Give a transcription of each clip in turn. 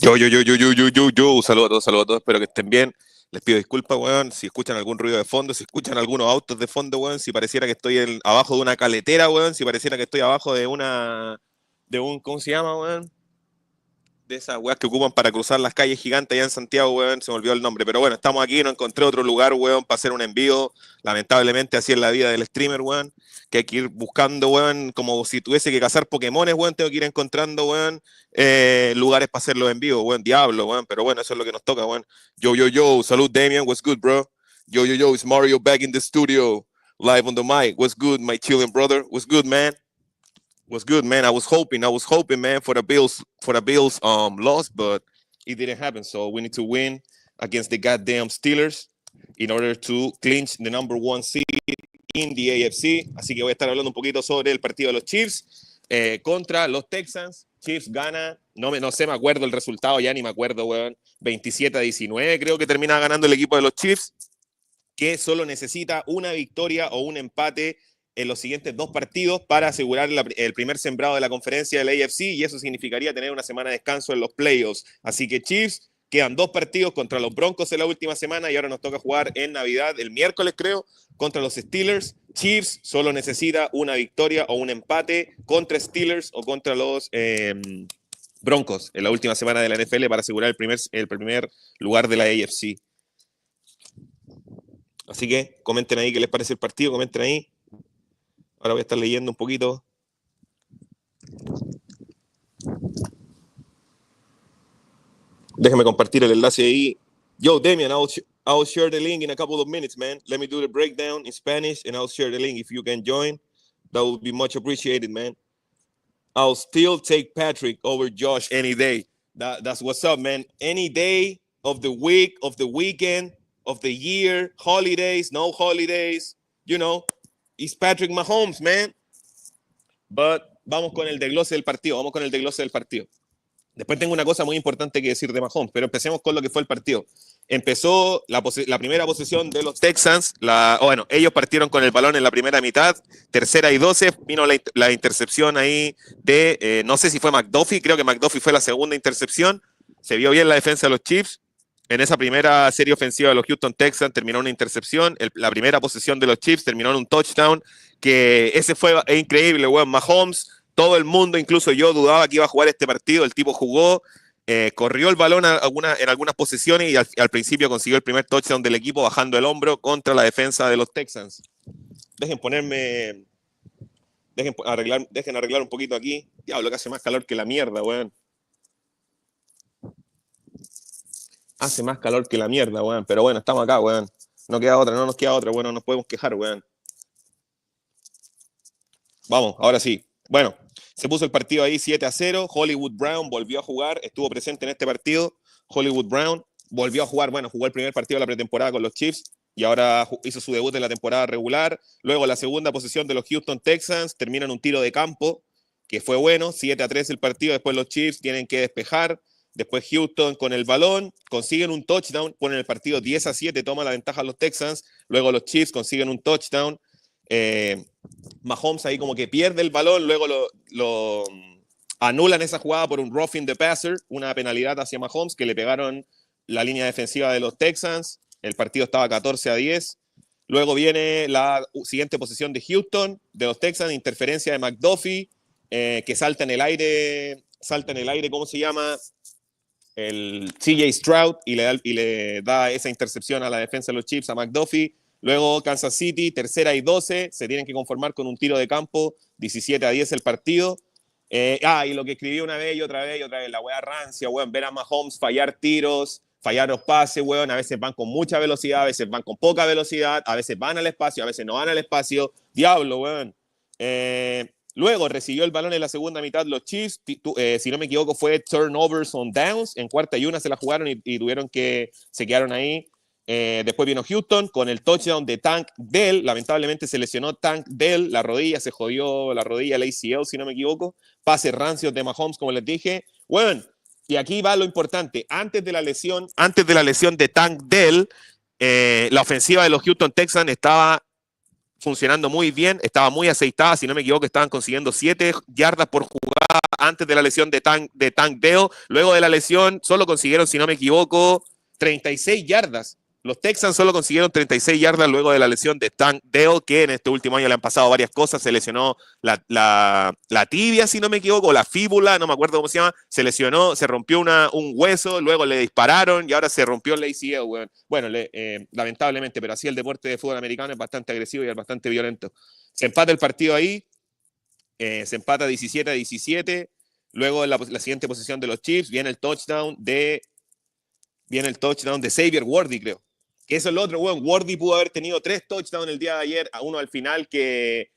Saludos a todos, espero que estén bien. Les pido disculpas, weón, si escuchan algún ruido de fondo, si escuchan algunos autos de fondo, weón, si pareciera que estoy abajo de una caletera, weón, si pareciera que estoy abajo de un, ¿cómo se llama, weón? De esas weas que ocupan para cruzar las calles gigantes allá en Santiago, weón, se me olvidó el nombre, pero bueno, estamos aquí, no encontré otro lugar, weón, para hacer un envío, lamentablemente así es la vida del streamer, weón, que hay que ir buscando, weón, como si tuviese que cazar Pokémones, weón, tengo que ir encontrando, weón, lugares para hacer los envíos, weón, diablo, weón, pero bueno, eso es lo que nos toca, weón. Salud Damian, what's good, bro? It's Mario back in the studio, live on the mic, what's good, my chilling brother, what's good, man? Was good, man. I was hoping, man, for the Bills loss, but it didn't happen. So we need to win against the goddamn Steelers in order to clinch the number one seed in the AFC. Así que voy a estar hablando un poquito sobre el partido de los Chiefs contra los Texans. Chiefs gana, no sé, me acuerdo el resultado, ya ni me acuerdo, weón. 27-19 creo que termina ganando el equipo de los Chiefs, que solo necesita una victoria o un empate en los siguientes dos partidos para asegurar el primer sembrado de la conferencia del AFC, y eso significaría tener una semana de descanso en los playoffs. Así que Chiefs, quedan dos partidos contra los Broncos en la última semana y ahora nos toca jugar en Navidad, el miércoles creo, contra los Steelers. Chiefs solo necesita una victoria o un empate contra Steelers o contra los Broncos en la última semana de la NFL para asegurar el primer lugar de la AFC. Así que comenten ahí qué les parece el partido, comenten ahí. Ahora voy a estar leyendo un poquito. Déjame compartir el enlace ahí. Yo, Damian, I'll share the link in a couple of minutes, man. Let me do the breakdown in Spanish and I'll share the link. If you can join, that would be much appreciated, man. I'll still take Patrick over Josh any day. That's what's up, man. Any day of the week, of the weekend, of the year, holidays, no holidays, you know. It's Patrick Mahomes, man. But vamos con el desglose del partido. Después tengo una cosa muy importante que decir de Mahomes, pero empecemos con lo que fue el partido. Empezó la primera posesión de los Texans. Ellos partieron con el balón en la primera mitad. 3rd y 12. Vino la intercepción ahí de, no sé si fue McDuffie. Creo que McDuffie fue la segunda intercepción. Se vio bien la defensa de los Chiefs. En esa primera serie ofensiva de los Houston Texans terminó una intercepción. La primera posesión de los Chiefs terminó en un touchdown. Que ese fue increíble, weón. Mahomes, todo el mundo, incluso yo, dudaba que iba a jugar este partido. El tipo jugó, corrió el balón en algunas posesiones y al principio consiguió el primer touchdown del equipo bajando el hombro contra la defensa de los Texans. Dejen arreglar un poquito aquí. Diablo, que hace más calor que la mierda, weón. Hace más calor que la mierda, weón. Pero bueno, estamos acá, weón. No nos queda otra, bueno, nos podemos quejar, weón. Vamos, ahora sí. Bueno, se puso el partido ahí 7-0. Hollywood Brown volvió a jugar, estuvo presente en este partido. Hollywood Brown volvió a jugar, jugó el primer partido de la pretemporada con los Chiefs y ahora hizo su debut en la temporada regular. Luego la segunda posesión de los Houston Texans termina en un tiro de campo, que fue bueno, 7-3 el partido. Después los Chiefs tienen que despejar. Después Houston con el balón, consiguen un touchdown, ponen el partido 10-7, toma la ventaja a los Texans. Luego los Chiefs consiguen un touchdown. Mahomes ahí como que pierde el balón, luego lo anulan esa jugada por un roughing the passer, una penalidad hacia Mahomes que le pegaron la línea defensiva de los Texans. El partido estaba 14-10. Luego viene la siguiente posesión de Houston, de los Texans, interferencia de McDuffie, que salta en el aire, ¿cómo se llama? El CJ Stroud y le da esa intercepción a la defensa de los Chiefs, a McDuffie. Luego Kansas City, 3rd y 12, se tienen que conformar con un tiro de campo, 17-10 el partido. Y lo que escribí una vez y otra vez, la wea rancia, weón, ver a Mahomes fallar tiros, fallar los pases, weón, a veces van con mucha velocidad, a veces van con poca velocidad, a veces van al espacio, a veces no van al espacio. Diablo, weón. Luego recibió el balón en la segunda mitad los Chiefs, si no me equivoco fue turnovers on downs, en 4th y 1 se la jugaron y se quedaron ahí. Después vino Houston con el touchdown de Tank Dell. Lamentablemente se lesionó Tank Dell, se jodió la rodilla, el ACL si no me equivoco. Pases rancios de Mahomes, como les dije. Bueno, y aquí va lo importante. Antes de la lesión de Tank Dell, la ofensiva de los Houston Texans estaba funcionando muy bien, estaba muy aceitada, si no me equivoco estaban consiguiendo 7 yardas por jugada antes de la lesión de Tank Dell. Luego de la lesión, solo consiguieron, si no me equivoco, 36 yardas. Los Texans solo consiguieron 36 yardas luego de la lesión de Tank Dell, que en este último año le han pasado varias cosas. Se lesionó la tibia, si no me equivoco, o la fíbula, no me acuerdo cómo se llama. Se lesionó, se rompió un hueso, luego le dispararon y ahora se rompió el ACL. Bueno, lamentablemente, pero así el deporte de fútbol americano es bastante agresivo y es bastante violento. Se empata el partido ahí, se empata 17-17. Luego en la siguiente posición de los Chiefs viene el touchdown de Xavier Worthy, creo. Que eso es lo otro, weón. Worthy pudo haber tenido 3 touchdowns el día de ayer, uno al final que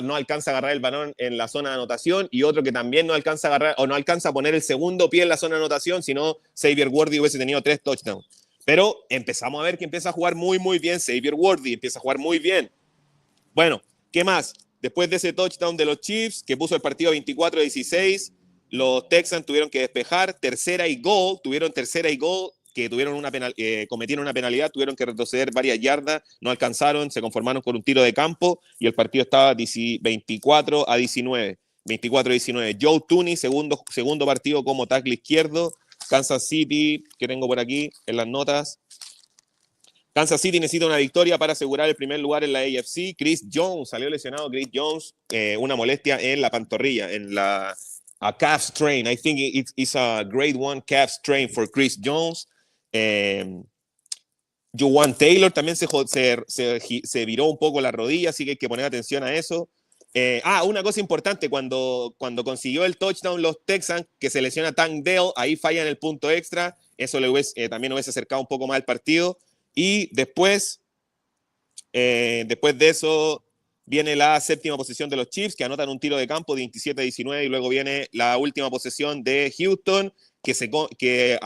no alcanza a agarrar el balón en la zona de anotación, y otro que también no alcanza a agarrar o no alcanza a poner el segundo pie en la zona de anotación, sino Xavier Worthy hubiese tenido 3 touchdowns. Pero empezamos a ver que empieza a jugar muy, muy bien Xavier Worthy, empieza a jugar muy bien. Bueno, ¿qué más? Después de ese touchdown de los Chiefs, que puso el partido 24-16, los Texans tuvieron que despejar, tercera y gol, que cometieron una penalidad, tuvieron que retroceder varias yardas, no alcanzaron, se conformaron con un tiro de campo y el partido estaba 24-19. 24-19. Joe Tooney, segundo partido como tackle izquierdo. Kansas City, que tengo por aquí en las notas. Kansas City necesita una victoria para asegurar el primer lugar en la AFC. Chris Jones, salió lesionado Chris Jones, una molestia en la pantorrilla, a calf strain. I think it's a grade 1 calf strain for Chris Jones. Juwan Taylor también se viró un poco la rodilla, así que hay que poner atención a eso. Una cosa importante, cuando consiguió el touchdown los Texans, que se lesiona Tank Dell, ahí falla en el punto extra, eso también hubiese acercado un poco más el partido. Y después de eso viene la séptima posesión de los Chiefs, que anotan un tiro de campo de 27-19, y luego viene la última posesión de Houston, que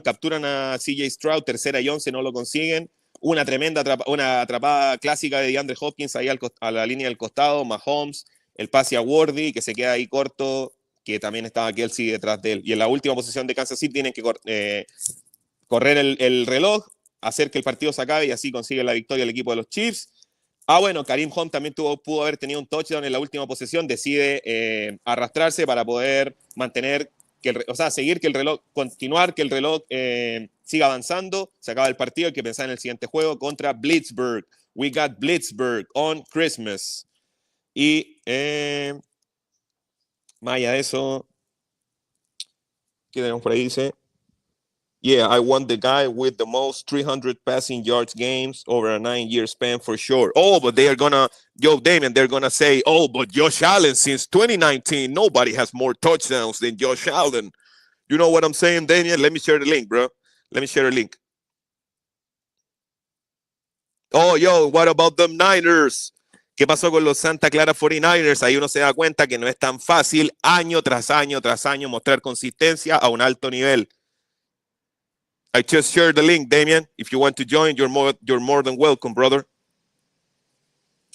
capturan a CJ Stroud, tercera y 11, no lo consiguen. Una atrapada clásica de DeAndre Hopkins ahí a la línea del costado, Mahomes, el pase a Worthy, que se queda ahí corto, que también estaba Kelsey detrás de él. Y en la última posesión de Kansas City tienen que correr el reloj, hacer que el partido se acabe, y así consigue la victoria el equipo de los Chiefs. Bueno, Kareem Hunt también pudo haber tenido un touchdown en la última posesión, decide arrastrarse para poder continuar que el reloj siga avanzando, se acaba el partido, hay que pensar en el siguiente juego contra Blitzburg. We got Blitzburg on Christmas. Y más allá de eso, ¿qué tenemos por ahí? Dice: Yeah, I want the guy with the most 300 passing yards games over a 9-year span for sure. Oh, but they're gonna say, oh, but Josh Allen, since 2019, nobody has more touchdowns than Josh Allen. You know what I'm saying, Daniel? Let me share the link, bro. Let me share the link. Oh, yo, what about them Niners? ¿Qué pasó con los Santa Clara 49ers? Ahí uno se da cuenta que no es tan fácil año tras año mostrar consistencia a un alto nivel. I just shared the link, Damian. If you want to join, you're more than welcome, brother.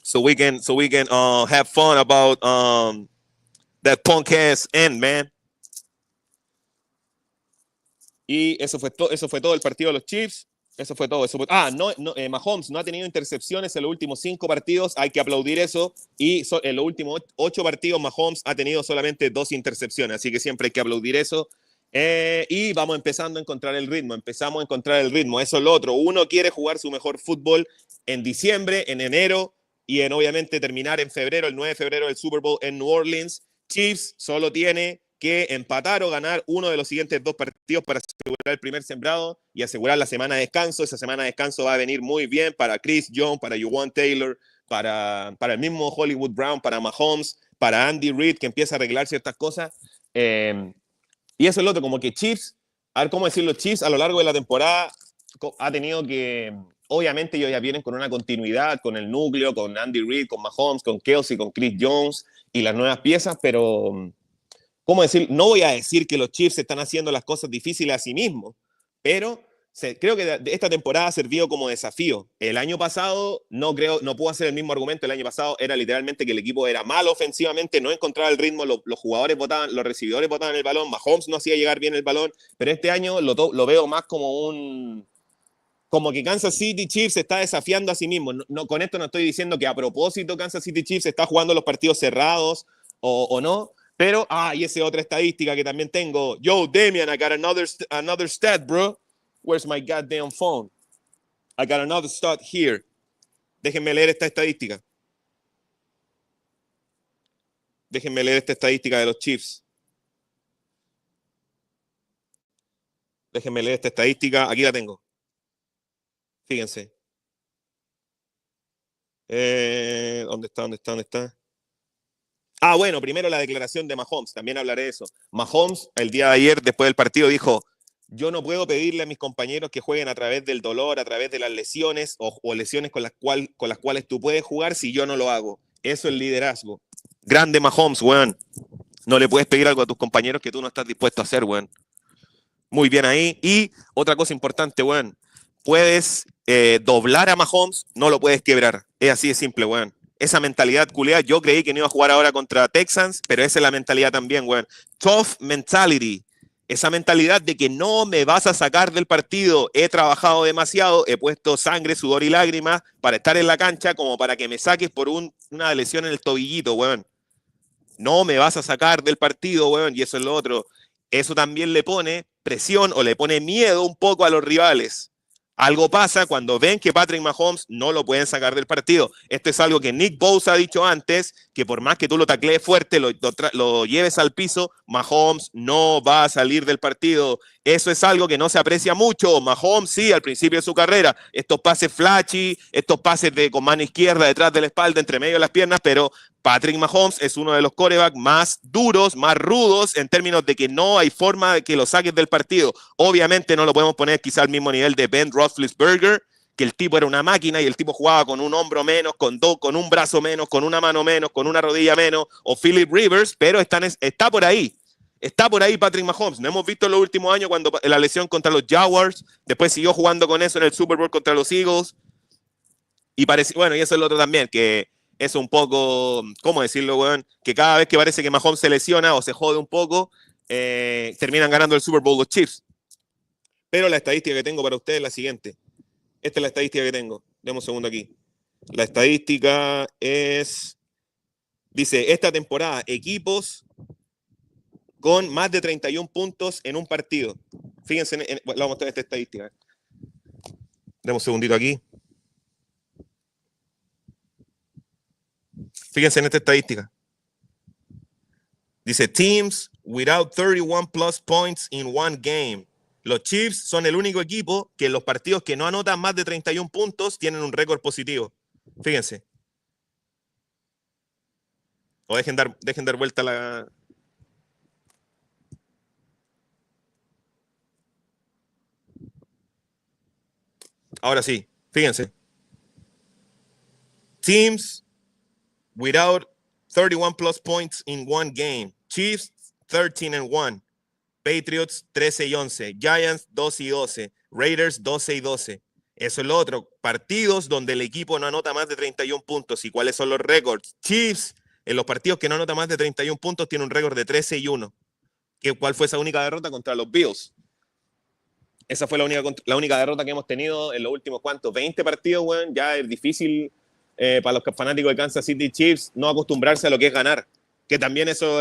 So we can have fun about that punk ass end, man. Y eso fue todo el partido de los Chiefs. Eso fue todo. Mahomes no ha tenido intercepciones en los últimos 5 partidos. Hay que aplaudir eso. Y en los últimos 8 partidos, Mahomes ha tenido solamente 2 intercepciones. Así que siempre hay que aplaudir eso. Y vamos empezando a encontrar el ritmo. Eso es lo otro. Uno quiere jugar su mejor fútbol en diciembre, en enero, y obviamente terminar en febrero, el 9 de febrero, el Super Bowl en New Orleans. Chiefs solo tiene que empatar o ganar uno de los siguientes 2 partidos para asegurar el primer sembrado y asegurar la semana de descanso. Esa semana de descanso va a venir muy bien para Chris Jones, para Juwan Taylor, para el mismo Hollywood Brown, para Mahomes, para Andy Reid, que empieza a arreglar ciertas cosas. Y eso es lo otro, como que Chiefs, a ver cómo decirlo, Chiefs a lo largo de la temporada ha tenido que, obviamente ellos ya vienen con una continuidad, con el núcleo, con Andy Reid, con Mahomes, con Kelsey, con Chris Jones y las nuevas piezas, pero, ¿cómo decir? No voy a decir que los Chiefs están haciendo las cosas difíciles a sí mismos, pero creo que esta temporada ha servido como desafío. El año pasado no puedo hacer el mismo argumento. El año pasado era literalmente que el equipo era malo ofensivamente, no encontraba el ritmo, los jugadores botaban, los recibidores botaban el balón, Mahomes no hacía llegar bien el balón, pero este año lo veo más como que Kansas City Chiefs se está desafiando a sí mismo. Con esto no estoy diciendo que a propósito Kansas City Chiefs está jugando los partidos cerrados o no, Pero, y esa otra estadística que también tengo. Yo, Damian, I got another stat, bro. Where's my goddamn phone? I got another stat here. Déjenme leer esta estadística. Déjenme leer esta estadística de los Chiefs. Déjenme leer esta estadística. Aquí la tengo. Fíjense. ¿Dónde está? ¿Dónde está? ¿Dónde está? Bueno, primero la declaración de Mahomes. También hablaré de eso. Mahomes, el día de ayer, después del partido, dijo: yo no puedo pedirle a mis compañeros que jueguen a través del dolor, a través de las lesiones o lesiones con las cuales tú puedes jugar si yo no lo hago. Eso es liderazgo. Grande Mahomes, weón. No le puedes pedir algo a tus compañeros que tú no estás dispuesto a hacer, weón. Muy bien ahí. Y otra cosa importante, weón. Puedes doblar a Mahomes, no lo puedes quebrar. Es así de simple, weón. Esa mentalidad culiada, yo creí que no iba a jugar ahora contra Texans, pero esa es la mentalidad también, weón. Tough mentality. Esa mentalidad de que no me vas a sacar del partido. He trabajado demasiado, he puesto sangre, sudor y lágrimas para estar en la cancha como para que me saques por una lesión en el tobillito, weón. No me vas a sacar del partido, weón, y eso es lo otro. Eso también le pone presión o le pone miedo un poco a los rivales. Algo pasa cuando ven que Patrick Mahomes no lo pueden sacar del partido. Esto es algo que Nick Bosa ha dicho antes, que por más que tú lo taclees fuerte, lo lleves al piso, Mahomes no va a salir del partido. Eso es algo que no se aprecia mucho. Mahomes sí, al principio de su carrera, estos pases flashy, estos pases con mano izquierda detrás de la espalda, entre medio de las piernas, pero Patrick Mahomes es uno de los quarterbacks más duros, más rudos, en términos de que no hay forma de que lo saques del partido. Obviamente no lo podemos poner quizá al mismo nivel de Ben Roethlisberger, que el tipo era una máquina y el tipo jugaba con un hombro menos, con un brazo menos, con una mano menos, con una rodilla menos, o Philip Rivers, pero está por ahí. Está por ahí Patrick Mahomes. No hemos visto en los últimos años cuando la lesión contra los Jaguars, después siguió jugando con eso en el Super Bowl contra los Eagles. Y bueno, y eso es lo otro también, que es un poco, ¿cómo decirlo, weón? Que cada vez que parece que Mahomes se lesiona o se jode un poco, terminan ganando el Super Bowl los Chiefs. Pero la estadística que tengo para ustedes es la siguiente. Esta es la estadística que tengo. Demos un segundo aquí. La estadística dice, esta temporada, equipos con más de 31 puntos en un partido. Fíjense, le voy a mostrar esta estadística. Demos un segundito aquí. Fíjense en esta estadística. Dice, teams without 31 plus points in one game. Los Chiefs son el único equipo que en los partidos que no anotan más de 31 puntos tienen un récord positivo. Fíjense. O dejen dar vuelta la... Ahora sí, fíjense. Teams without 31 plus points in one game. Chiefs 13-1. Patriots 13-11. Giants 12-12. Raiders 12-12. Eso es lo otro. Partidos donde el equipo no anota más de 31 puntos. ¿Y cuáles son los récords? Chiefs, en los partidos que no anota más de 31 puntos, tiene un récord de 13-1. ¿Cuál fue esa única derrota? Contra los Bills. Esa fue la única derrota que hemos tenido en los últimos, ¿cuántos? 20 partidos, weón. Ya es difícil para los fanáticos de Kansas City Chiefs no acostumbrarse a lo que es ganar. Que también eso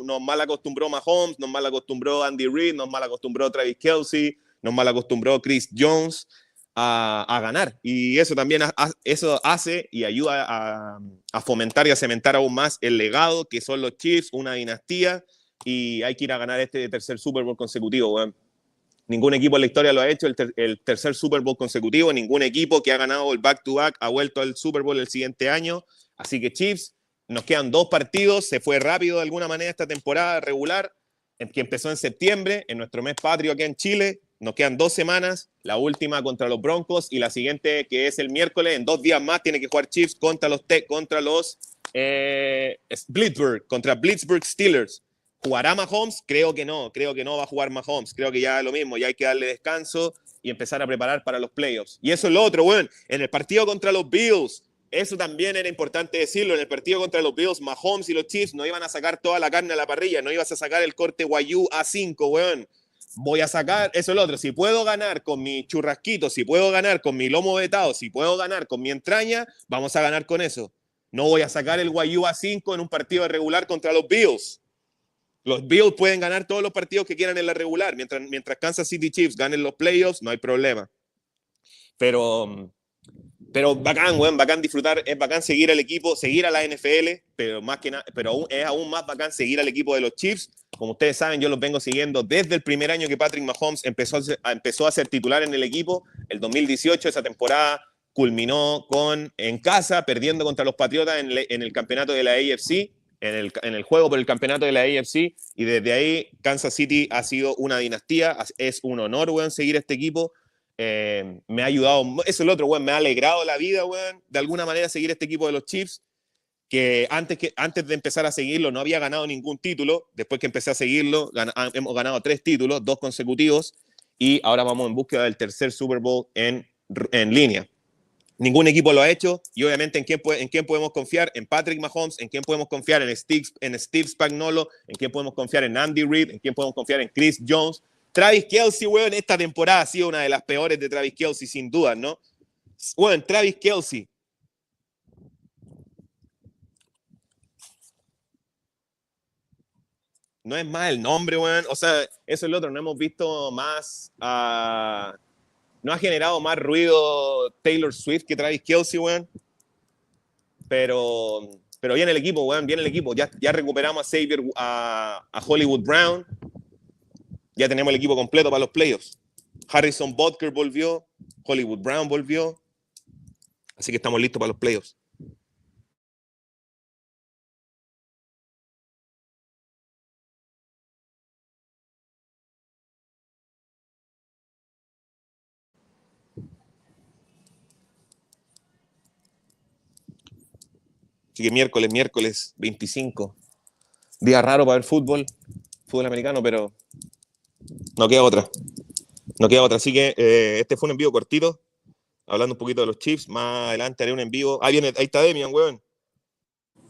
nos mal acostumbró Mahomes, nos mal acostumbró Andy Reid, nos mal acostumbró Travis Kelce, nos mal acostumbró Chris Jones a ganar. Y eso también eso hace y ayuda a fomentar y a cementar aún más el legado que son los Chiefs, una dinastía, y hay que ir a ganar este tercer Super Bowl consecutivo, weón. Ningún equipo en la historia lo ha hecho, el tercer Super Bowl consecutivo. Ningún equipo que ha ganado el back-to-back ha vuelto al Super Bowl el siguiente año. Así que Chiefs, nos quedan 2 partidos. Se fue rápido de alguna manera esta temporada regular, que empezó en septiembre, en nuestro mes patrio aquí en Chile. Nos quedan 2 semanas, la última contra los Broncos y la siguiente, que es el miércoles, en 2 días más, tiene que jugar Chiefs contra los Blitzburg Steelers. ¿Jugará Mahomes? Creo que no va a jugar Mahomes. Creo que ya es lo mismo, ya hay que darle descanso y empezar a preparar para los playoffs. Y eso es lo otro, bueno, en el partido contra los Bills, eso también era importante decirlo, en el partido contra los Bills, Mahomes y los Chiefs no iban a sacar toda la carne a la parrilla, no ibas a sacar el corte Wagyu A5, weón. Voy a sacar, eso es lo otro, si puedo ganar con mi churrasquito, si puedo ganar con mi lomo vetado, si puedo ganar con mi entraña, vamos a ganar con eso. No voy a sacar el Wayuu a 5 en un partido de regular contra los Bills. Los Bills pueden ganar todos los partidos que quieran en la regular. Mientras Kansas City Chiefs ganen los playoffs, no hay problema. Pero bacán, weón, bacán disfrutar, es bacán seguir al equipo, seguir a la NFL, pero más que nada, es aún más bacán seguir al equipo de los Chiefs. Como ustedes saben, yo los vengo siguiendo desde el primer año que Patrick Mahomes empezó a ser titular en el equipo, el 2018, esa temporada culminó en casa, perdiendo contra los Patriotas en el campeonato de la AFC, en el juego por el campeonato de la AFC, y desde ahí Kansas City ha sido una dinastía, es un honor, weón, seguir este equipo. Me ha ayudado, eso es lo otro, weón, me ha alegrado la vida, weón, de alguna manera seguir este equipo de los Chiefs, que antes de empezar a seguirlo no había ganado ningún título. Después que empecé a seguirlo, hemos ganado 3 títulos, 2 consecutivos, y ahora vamos en búsqueda del tercer Super Bowl en línea. Ningún equipo lo ha hecho, y obviamente ¿en quién podemos confiar? En Patrick Mahomes. ¿En quién podemos confiar? En Steve Spagnuolo. ¿En quién podemos confiar? En Andy Reid. ¿En quién podemos confiar? En Chris Jones. Travis Kelce, weón, esta temporada ha sido una de las peores de Travis Kelce, sin duda, ¿no? Weón, Travis Kelce. No es más el nombre, weón. O sea, eso es lo otro. No hemos visto más. No ha generado más ruido Taylor Swift que Travis Kelce, weón. Pero viene el equipo, weón. Viene el equipo. Ya recuperamos a Hollywood Brown. Ya tenemos el equipo completo para los playoffs. Harrison Butker volvió. Hollywood Brown volvió. Así que estamos listos para los playoffs. Así que miércoles 25. Día raro para ver fútbol americano, pero no queda otra. No queda otra. Así que este fue un envío cortito, hablando un poquito de los Chiefs. Más adelante haré un envío. Ahí está Demian, weón.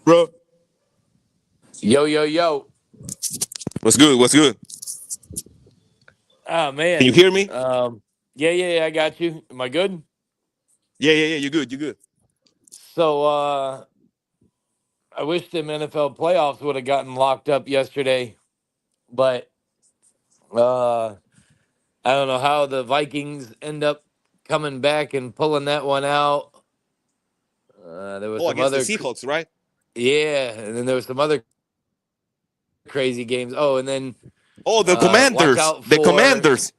Bro. Yo. What's good? Oh, man. Can you hear me? Yeah, I got you. Am I good? Yeah, you're good. So, I wish them NFL playoffs would have gotten locked up yesterday, but I don't know how the Vikings end up coming back and pulling that one out. There was some against other, the Seahawks, right? yeah, and then there was some other crazy games. Oh, and then The Commanders. watch out for The Commanders.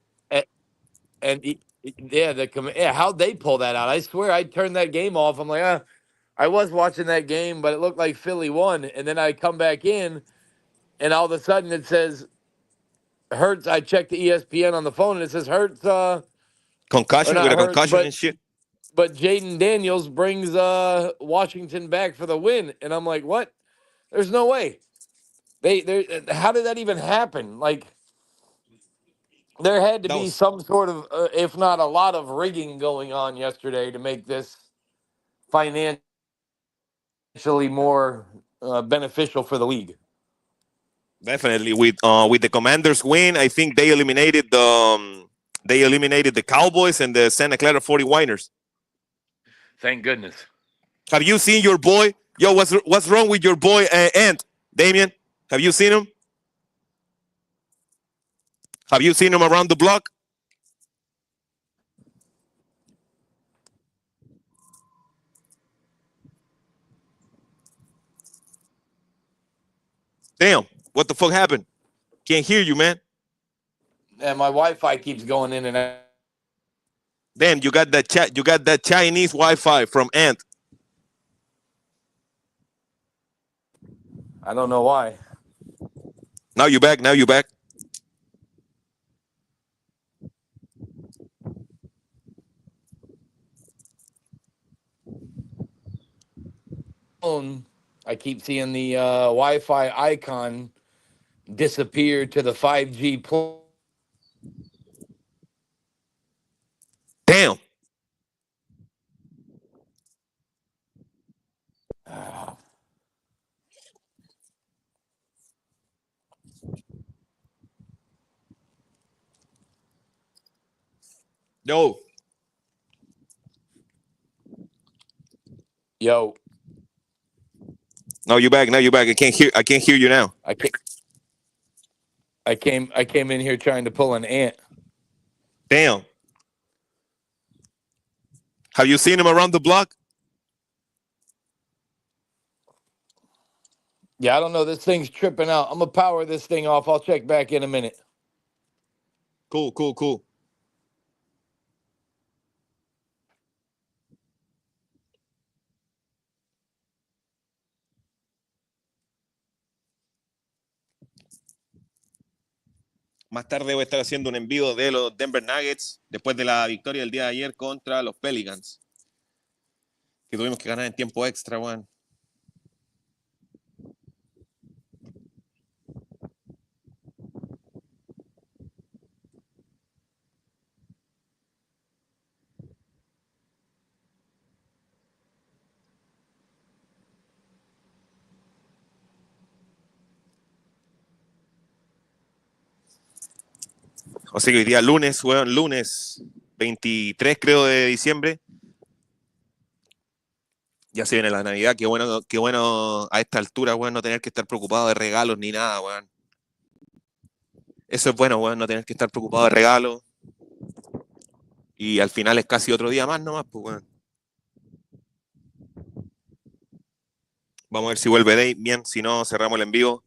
How'd they pull that out? I swear I turned that game off. I'm like, I was watching that game, but it looked like Philly won. And then I come back in, and all of a sudden it says Hurts. I checked the ESPN on the phone, and it says Hurts. Concussion, with a concussion and shit. But Jaden Daniels brings Washington back for the win, and I'm like, what? There's no way. How did that even happen? Like, there had to be some sort of, if not a lot of rigging going on yesterday to make this financially more beneficial for the league. Definitely, with the Commanders win, I think they eliminated the Cowboys and the Santa Clara 49ers. Thank goodness. Have you seen your boy? Yo, what's wrong with your boy Ant? Damien, have you seen him? Have you seen him around the block? Damn, what the fuck happened? Can't hear you, man. And my Wi-Fi keeps going in and out. Damn, you got that Chinese Wi-Fi from Ant. I don't know why. Now you back. I keep seeing the Wi-Fi icon disappear to the 5G plan. Damn. Yo. No, you back. Now you back. I can't hear you now. I ca- I came in here trying to pull an ant. Damn. Have you seen him around the block? Yeah, I don't know. This thing's tripping out. I'm gonna power this thing off. I'll check back in a minute. Cool, cool, cool. Más tarde voy a estar haciendo un envío de los Denver Nuggets después de la victoria del día de ayer contra los Pelicans. Que tuvimos que ganar en tiempo extra, weón. Así que hoy día lunes, weón, lunes 23 creo de diciembre. Ya se viene la Navidad, qué bueno a esta altura, weón, no tener que estar preocupado de regalos ni nada, weón. Eso es bueno, weón, no tener que estar preocupado de regalos. Y al final es casi otro día más nomás, pues, weón. Vamos a ver si vuelve Dave bien, si no, cerramos el en vivo.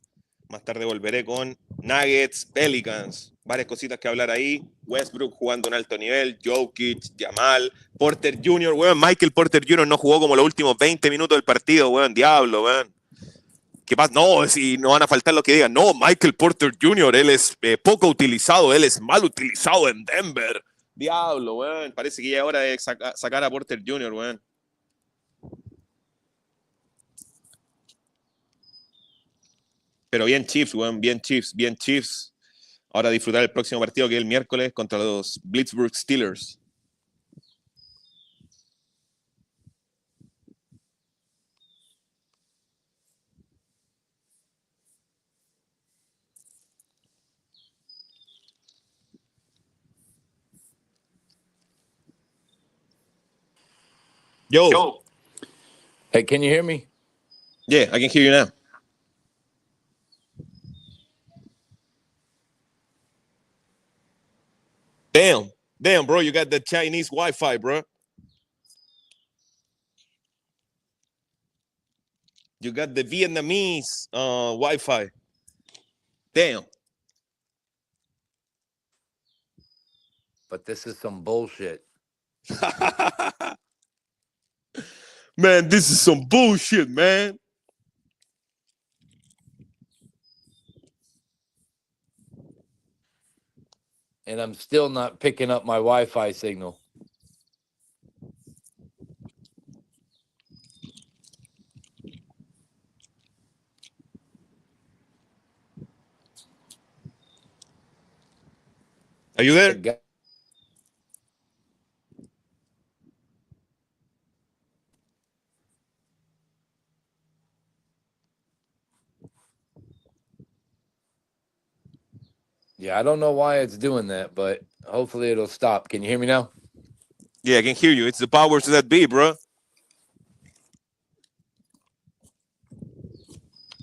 Más tarde volveré con Nuggets, Pelicans. Varias cositas que hablar ahí. Westbrook jugando en alto nivel. Jokic, Jamal, Porter Jr. Weón, Michael Porter Jr. no jugó como los últimos 20 minutos del partido, weón. Diablo, weón. ¿Qué pasa? No, si no van a faltar lo que digan. No, Michael Porter Jr., él es poco utilizado, él es mal utilizado en Denver. Diablo, weón. Parece que ya es hora de sacar a Porter Jr., weón. Pero bien Chiefs, weón, bien Chiefs, bien Chiefs. Ahora disfrutar el próximo partido que es el miércoles contra los Pittsburgh Steelers. Yo. Yo. Hey, can you hear me? Yeah, I can hear you now. Damn, bro, you got the Chinese Wi-Fi, bro. You got the Vietnamese Wi-Fi. Damn. But this is some bullshit. Man, this is some bullshit, man. And I'm still not picking up my Wi-Fi signal. Are you there? Yeah, I don't know why it's doing that, but hopefully it'll stop. Can you hear me now? Yeah, I can hear you. It's the powers that be, bro.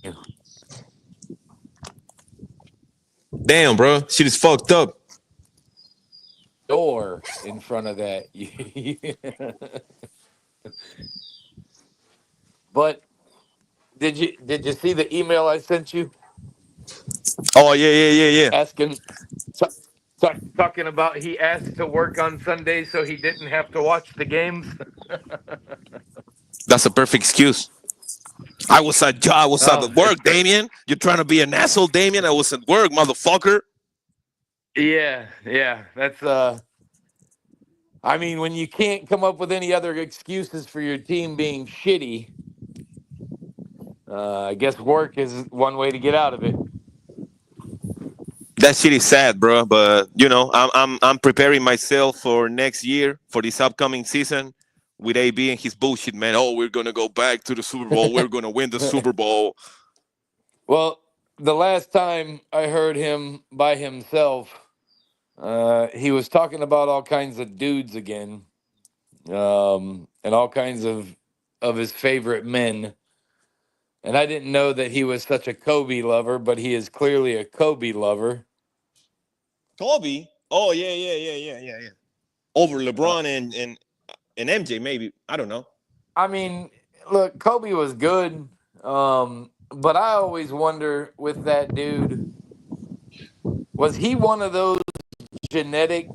Yeah. Damn, bro. Shit is fucked up. Door in front of that. But did you see the email I sent you Oh, yeah. asking talking about he asked to work on Sunday so he didn't have to watch the games? That's a perfect excuse. I was at work, Damien. You're trying to be an asshole, Damien. I was at work, motherfucker. Yeah. That's I mean, when you can't come up with any other excuses for your team being shitty, I guess work is one way to get out of it. That shit is sad, bro. But you know, I'm preparing myself for next year, for this upcoming season, with AB and his bullshit, man. Oh, we're gonna go back to the Super Bowl. We're gonna win the Super Bowl. Well, the last time I heard him by himself, he was talking about all kinds of dudes again, and all kinds of his favorite men. And I didn't know that he was such a Kobe lover, but he is clearly a Kobe lover. Kobe. Oh yeah. Over LeBron and MJ maybe. I don't know. I mean, look, Kobe was good, but I always wonder with that dude, was he one of those genetic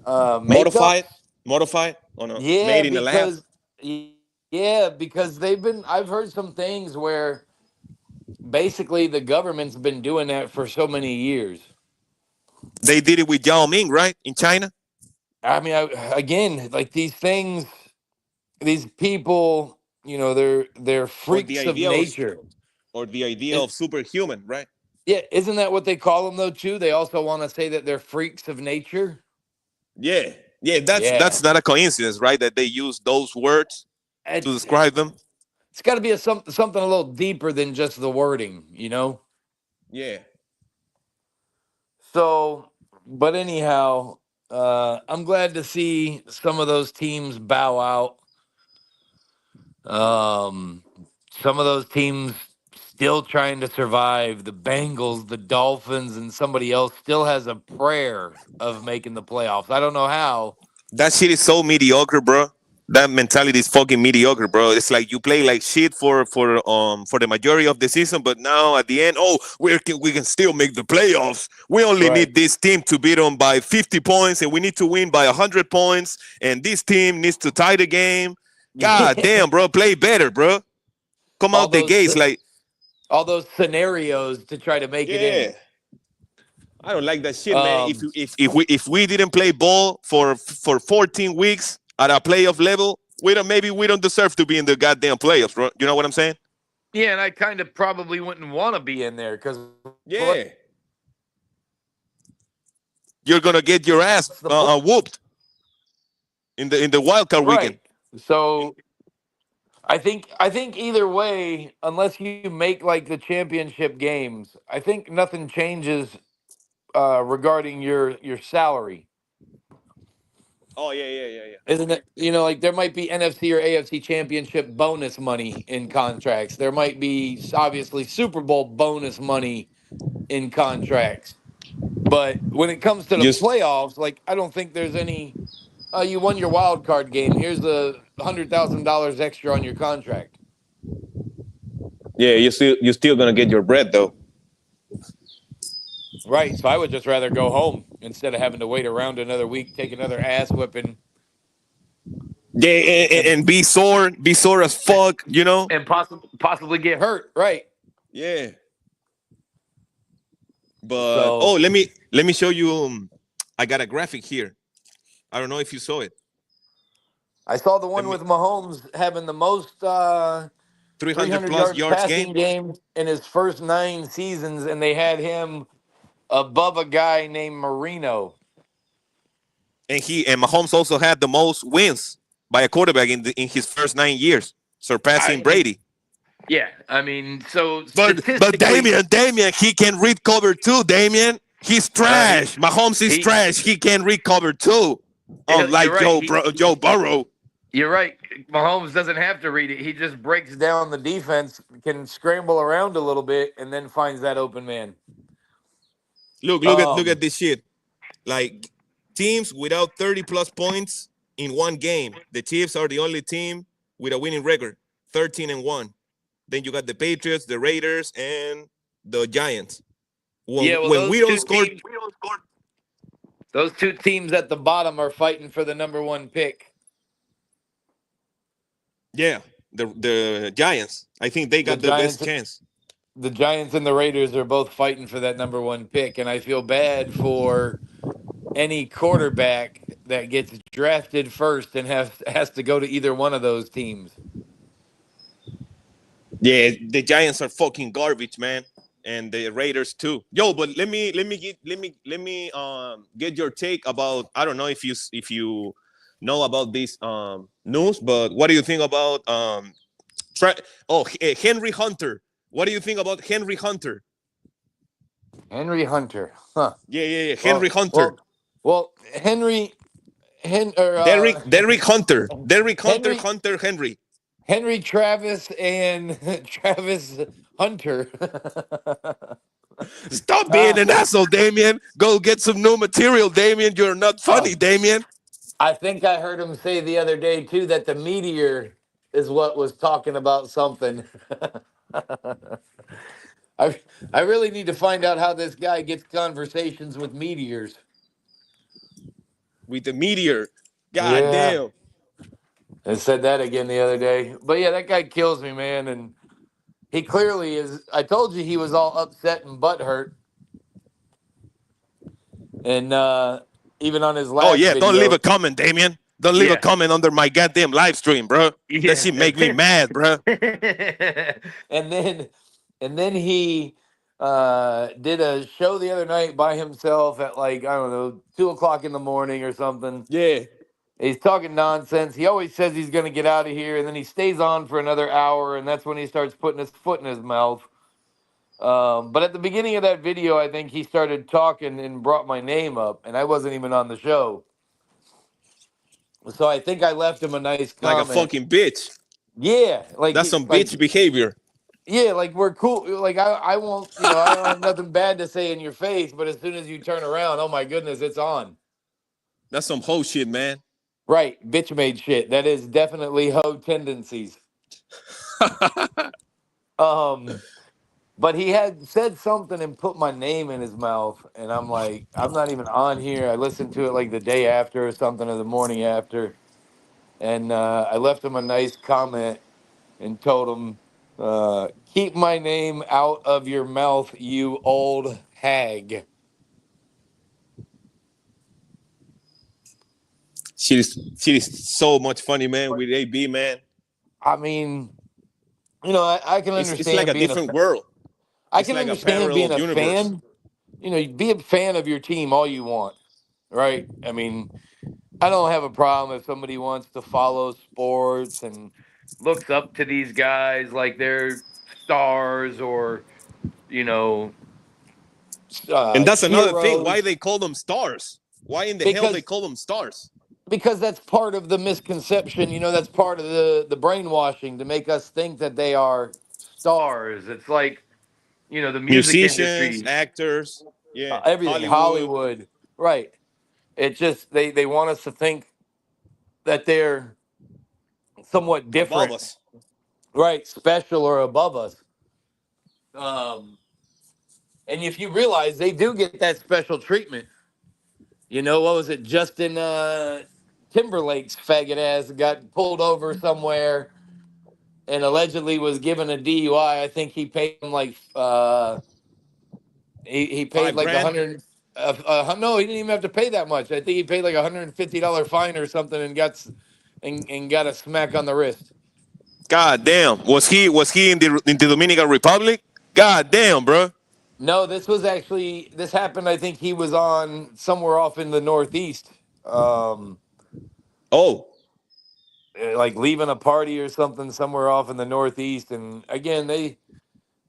makeups? Modified, modified. Oh no, Yeah, made in the lab. because I've heard some things where basically the government's been doing that for so many years. They did it with Yao Ming, right, in China, I mean, again, like these things, these people, they're or the freaks of idea of nature. It, superhuman, right? yeah, isn't that what they call them though too? They also want to say that they're freaks of nature. Yeah, yeah. That's Yeah, that's not a coincidence, right? That they use those words to it's describe them. it's got to be something a little deeper than just the wording, Yeah. So, but anyhow, I'm glad to see some of those teams bow out. Um, some of those teams still trying to survive. The Bengals, the Dolphins, and somebody else still has a prayer of making the playoffs. I don't know how. That shit is so mediocre, bro. That mentality is fucking mediocre, bro. It's like you play like shit for the majority of the season, but now at the end, oh, we can still make the playoffs. We only Right. need this team to beat them by 50 points, and we need to win by 100 points, and this team needs to tie the game. God damn, bro, play better, bro. Come all out the those gates like, all those scenarios to try to make it yeah. in. I don't like that shit, man. If Um, if we didn't play ball for 14 weeks at a playoff level, we don't deserve to be in the goddamn playoffs, bro. You know what I'm saying? yeah, and I kind of probably wouldn't want to be in there because Yeah. You're gonna get your ass what's the point? whooped in the wild card weekend. Right. So I think either way, unless you make like the championship games, I think nothing changes regarding your salary. Oh yeah. Isn't it? Like there might be NFC or AFC championship bonus money in contracts. There might be obviously Super Bowl bonus money in contracts. But when it comes to the Just playoffs, like I don't think there's any you won your wild card game. Here's the $100,000 extra on your contract. yeah, you're still gonna get your bread though. Right. So I would just rather go home instead of having to wait around another week, take another ass whipping, Yeah, and be sore as fuck. You know. and possibly get hurt. Right. Yeah. But oh, So let me show you. I got a graphic here. I don't know if you saw it. I saw the Let one me with Mahomes having the most 300 300 plus yards yards game. passing game in his first 9 seasons, and they had him above a guy named Marino. And Mahomes also had the most wins by a quarterback in his first 9 years, surpassing I mean, Brady. yeah. I mean, so But statistically, Damian, he can read cover too. Damian, he's he trash. Mahomes is he. trash. He can read cover too. You're Unlike right. Joe Burrow. You're right. Mahomes doesn't have to read it. He just breaks down the defense, can scramble around a little bit, and then finds that open man. Look at Um, this shit. Like teams without 30 plus points in one game. The Chiefs are the only team with a winning record, 13-1. Then you got the Patriots, the Raiders, and the Giants. yeah, well, When we don't score, those two teams at the bottom are fighting for the number one pick. yeah, the Giants. I think they The got the best Giants, chance. the Giants and the Raiders are both fighting for that number one pick, and I feel bad for any quarterback that gets drafted first and has to go to either one of those teams. Yeah, the Giants are fucking garbage, man, and the Raiders too. Yo, but let me get your take about. I don't know if you know about this news, but what do you think about Henry Hunter? What do you think about Henry Hunter? Henry Hunter, huh? Yeah. Henry Well, Hunter. well, well. Henry, Hen or Derrick Hunter. Derrick Hunter. Henry Hunter Henry. Henry Travis and Travis Hunter. Stop being an asshole, Damien. Go get some new material, Damien. You're not funny, Oh, Damien. I think I heard him say the other day too that the meteor is what was talking about something. I I really need to find out how this guy gets conversations with meteors. With the meteor. God Yeah, damn. I said that again the other day. But yeah, that guy kills me, man. And he clearly is. I told you he was all upset and butthurt. And even on his Oh last yeah, don't leave a video, comment, Damien. Don't leave a yeah, comment under my goddamn live stream, bro. That yeah. shit make me mad, bro. and then and then he did a show the other night by himself at like, I don't know, 2 o'clock in the morning or something. Yeah. He's talking nonsense. He always says he's going to get out of here, and then he stays on for another hour, and that's when he starts putting his foot in his mouth. But at the beginning of that video, I think he started talking and brought my name up, and I wasn't even on the show. So I think I left him a nice Like a comment. fucking bitch. Yeah, That's some bitch behavior. yeah, like we're cool. Like I won't, I don't have nothing bad to say in your face, but as soon as you turn around, oh my goodness, it's on. That's some hoe shit, man. Right, bitch made shit. That is definitely hoe tendencies. Um, but he had said something and put my name in his mouth, and I'm like, I'm not even on here. I listened to it like the day after or something, or the morning after, and I left him a nice comment and told him, "Keep my name out of your mouth, you old hag." She is so much funny, man, with AB, man. I mean, I can It's like understand a being different world. I It's can like a understand parallel being a universe. fan. Be a fan of your team all you want, right? I mean, I don't have a problem if somebody wants to follow sports and looks up to these guys like they're stars or, you know, And that's another thing. Why heroes, they call them stars? Why in the hell they because call them stars? that's part of the misconception. That's part of the brainwashing to make us think that they are stars. It's like, the music Musicians, industry, actors, yeah, everything, Hollywood, Hollywood, right? It just they want us to think that they're somewhat above different, us. right? Special or above us. Um, and if you realize they do get that special treatment, what was it? Justin Timberlake's faggot ass got pulled over somewhere and allegedly was given a DUI. I think he paid him like he paid Five like a grand. hundred. No, he didn't even have to pay that much. I think he paid like $150 fine or something and got a smack on the wrist. God damn. Was he in the Dominican Republic? God damn, bro. No, this happened. I think he was on somewhere off in the Northeast, um, Oh, like leaving a party or something somewhere off in the Northeast. And again,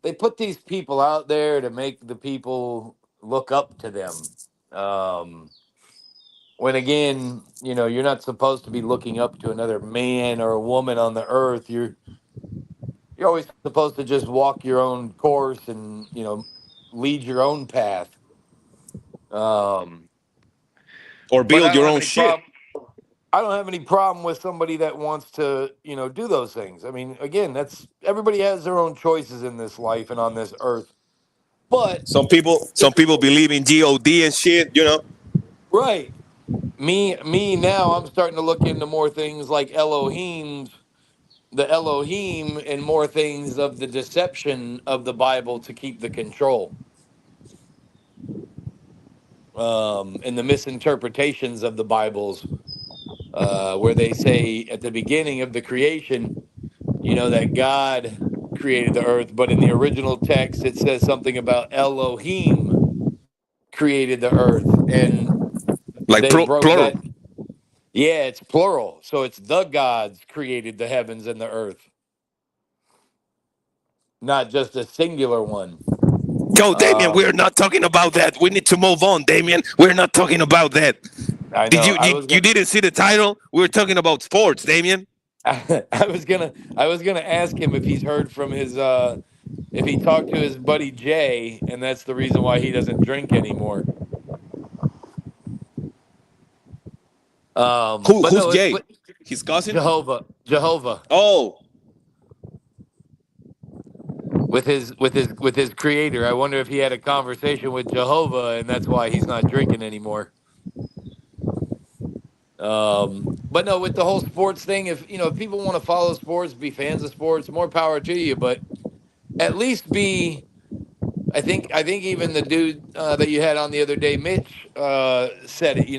they put these people out there to make the people look up to them. Um, when again, you're not supposed to be looking up to another man or a woman on the earth. You're always supposed to just walk your own course and lead your own path. Um, or but build your own shit. I don't have any problem with somebody that wants to, do those things. I mean, again, that's everybody has their own choices in this life and on this earth. But Some people believe in God and shit. right, me now, I'm starting to look into more things like the Elohim, and more things of the deception of the Bible to keep the control. And the misinterpretations of the Bibles, where they say at the beginning of the creation, that God created the earth, but in the original text, it says something about Elohim created the earth. And Like they broke plural. that. Yeah, it's plural. So it's the gods created the heavens and the earth, not just a singular one. Yo, Damien, Um, we're not talking about that. We need to move on, Damien. We're not talking about that. I Did know. you you, you didn't see the title? We were talking about sports, Damien. I was gonna ask him if he's heard from his if he talked to his buddy Jay, and that's the reason why he doesn't drink anymore. But Who's no, Jay? His cousin? Jehovah, Oh, with his creator. I wonder if he had a conversation with Jehovah, and that's why he's not drinking anymore. But no, with the whole sports thing, if people want to follow sports, be fans of sports, more power to you. But at least be. I think even the dude that you had on the other day, Mitch, said it.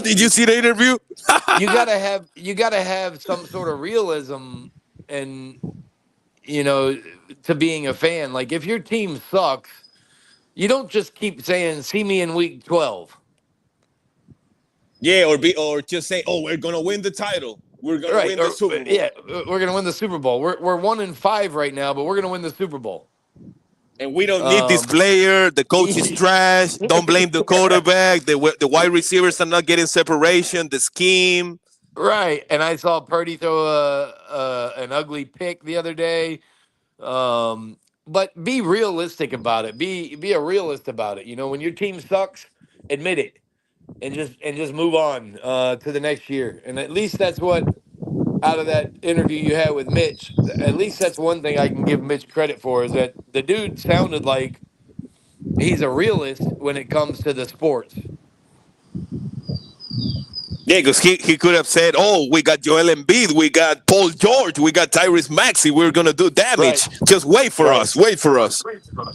did you see the interview? You gotta have some sort of realism and you know to being a fan. Like if your team sucks, you don't just keep saying, "See me in week 12." Yeah, or just say, "Oh, we're gonna win the title. We're gonna Right? win the Or Super Bowl." yeah, we're gonna win the Super Bowl. We're 1-5 right now, but we're gonna win the Super Bowl. And we don't need this Um, player. The coach is trash. Don't blame the quarterback. The wide receivers are not getting separation. The scheme. right. And I saw Purdy throw an ugly pick the other day. But be realistic about it. Be a realist about it. When your team sucks, admit it and just move on to the next year. And at least that's what out of that interview you had with Mitch. At least that's one thing I can give Mitch credit for is that the dude sounded like he's a realist when it comes to the sports. Yeah, because he could have said, "Oh, we got Joel Embiid, we got Paul George, we got Tyrese Maxey. We're gonna do Right. damage. Just wait for Right. us. Wait for us."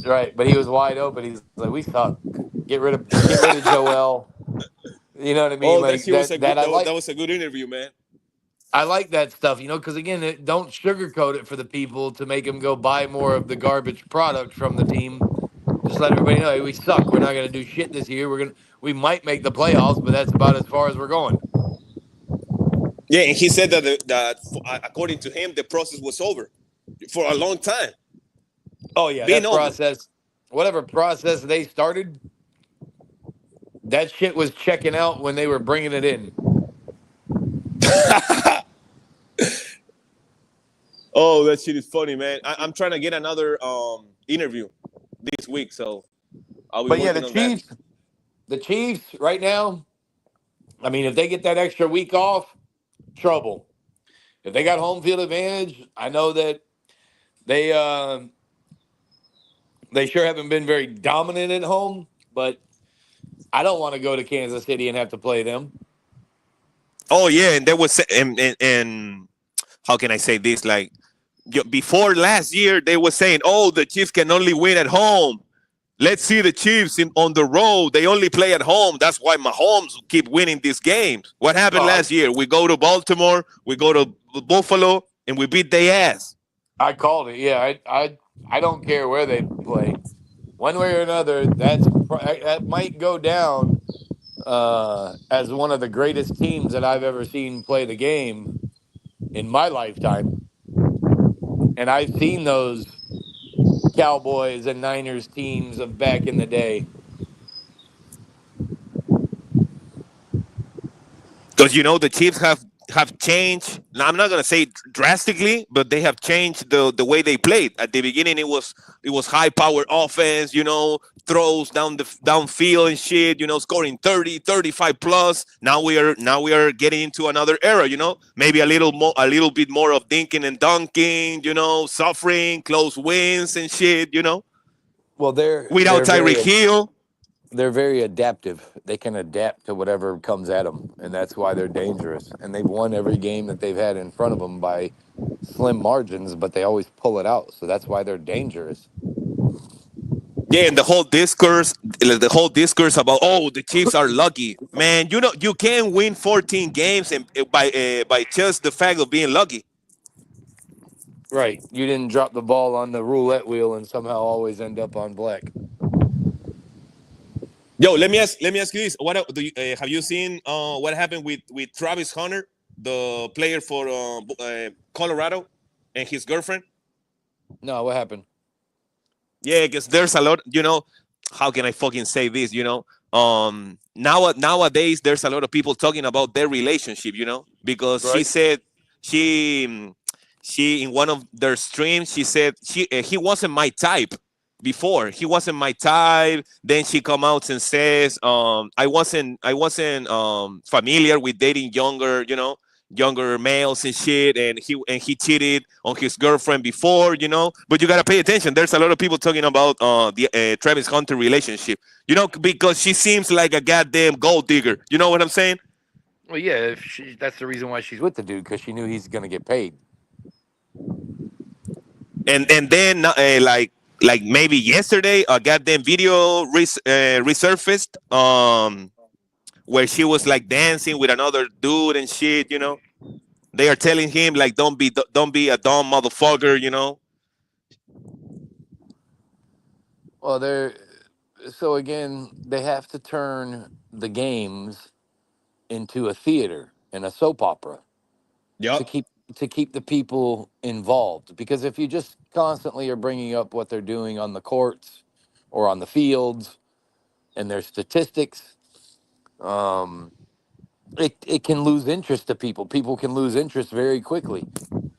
Right. But he was wide open. He's like, we suck. Get rid of Joel. You know what I mean? Oh, that Like shit was a that good. I That like. was a good interview, man. I like that stuff, because again, don't sugarcoat it for the people to make them go buy more of the garbage product from the team. Just let everybody know, hey, we suck. We're not going to do shit this year. We might make the playoffs, but that's about as far as we're going. Yeah, and he said that according to him, the process was over for a long time. Oh yeah, Being that over. process, whatever process they started, that shit was checking out when they were bringing it in. Oh, that shit is funny, man. I'm trying to get another interview this week, so I'll be But yeah, working on that. The Chiefs right now. I mean, if they get that extra week off, trouble. If they got home field advantage, I know that they they sure haven't been very dominant at home, but I don't want to go to Kansas City and have to play them. Oh yeah, and there was and how can I say this? Like before last year, they were saying, "Oh, the Chiefs can only win at home. Let's see the Chiefs on the road. They only play at home. That's why Mahomes keep winning these games." What happened Oh, last year? We go to Baltimore, we go to Buffalo, and we beat their ass. I called it. Yeah, I don't care where they play, one way or another. That might go down as one of the greatest teams that I've ever seen play the game in my lifetime. And I've seen those Cowboys and Niners teams of back in the day. Because the Chiefs have changed. Now, I'm not gonna say drastically, but they have changed the way they played. At the beginning, it was high power offense, throws downfield and shit, scoring 30, 35 plus. Now we are getting into another era, maybe a little bit more of dinking and dunking, suffering, close wins and shit, Well, they're without they're Tyreek very Hill. they're very adaptive. They can adapt to whatever comes at them, and that's why they're dangerous. And they've won every game that they've had in front of them by slim margins, but they always pull it out. So that's why they're dangerous. Yeah, and the whole discourse about, oh, the Chiefs are lucky, man. You can't win 14 games and by just the fact of being lucky. Right. You didn't drop the ball on the roulette wheel and somehow always end up on black. Yo, let me ask you this: have you seen what happened with Travis Hunter, the player for Colorado, and his girlfriend? No, what happened? Yeah, because there's a lot. How can I fucking say this? Nowadays there's a lot of people talking about their relationship. Because he Right. said she she in one of their streams she said he wasn't my type before. He wasn't my type. Then she come out and says, I wasn't familiar with dating younger males and shit, and he cheated on his girlfriend before, But you gotta pay attention. There's a lot of people talking about the Travis Hunter relationship, because she seems like a goddamn gold digger. You know what I'm saying? Well, yeah, that's the reason why she's with the dude because she knew he's going to get paid. And then like maybe yesterday a goddamn video resurfaced, where she was like dancing with another dude and shit. They are telling him like don't be a dumb motherfucker. Well, so again, they have to turn the games into a theater and a soap opera to Yep. keep the people involved. Because if you just constantly are bringing up what they're doing on the courts or on the fields and their statistics, um, it can lose interest to people. People can lose interest very quickly.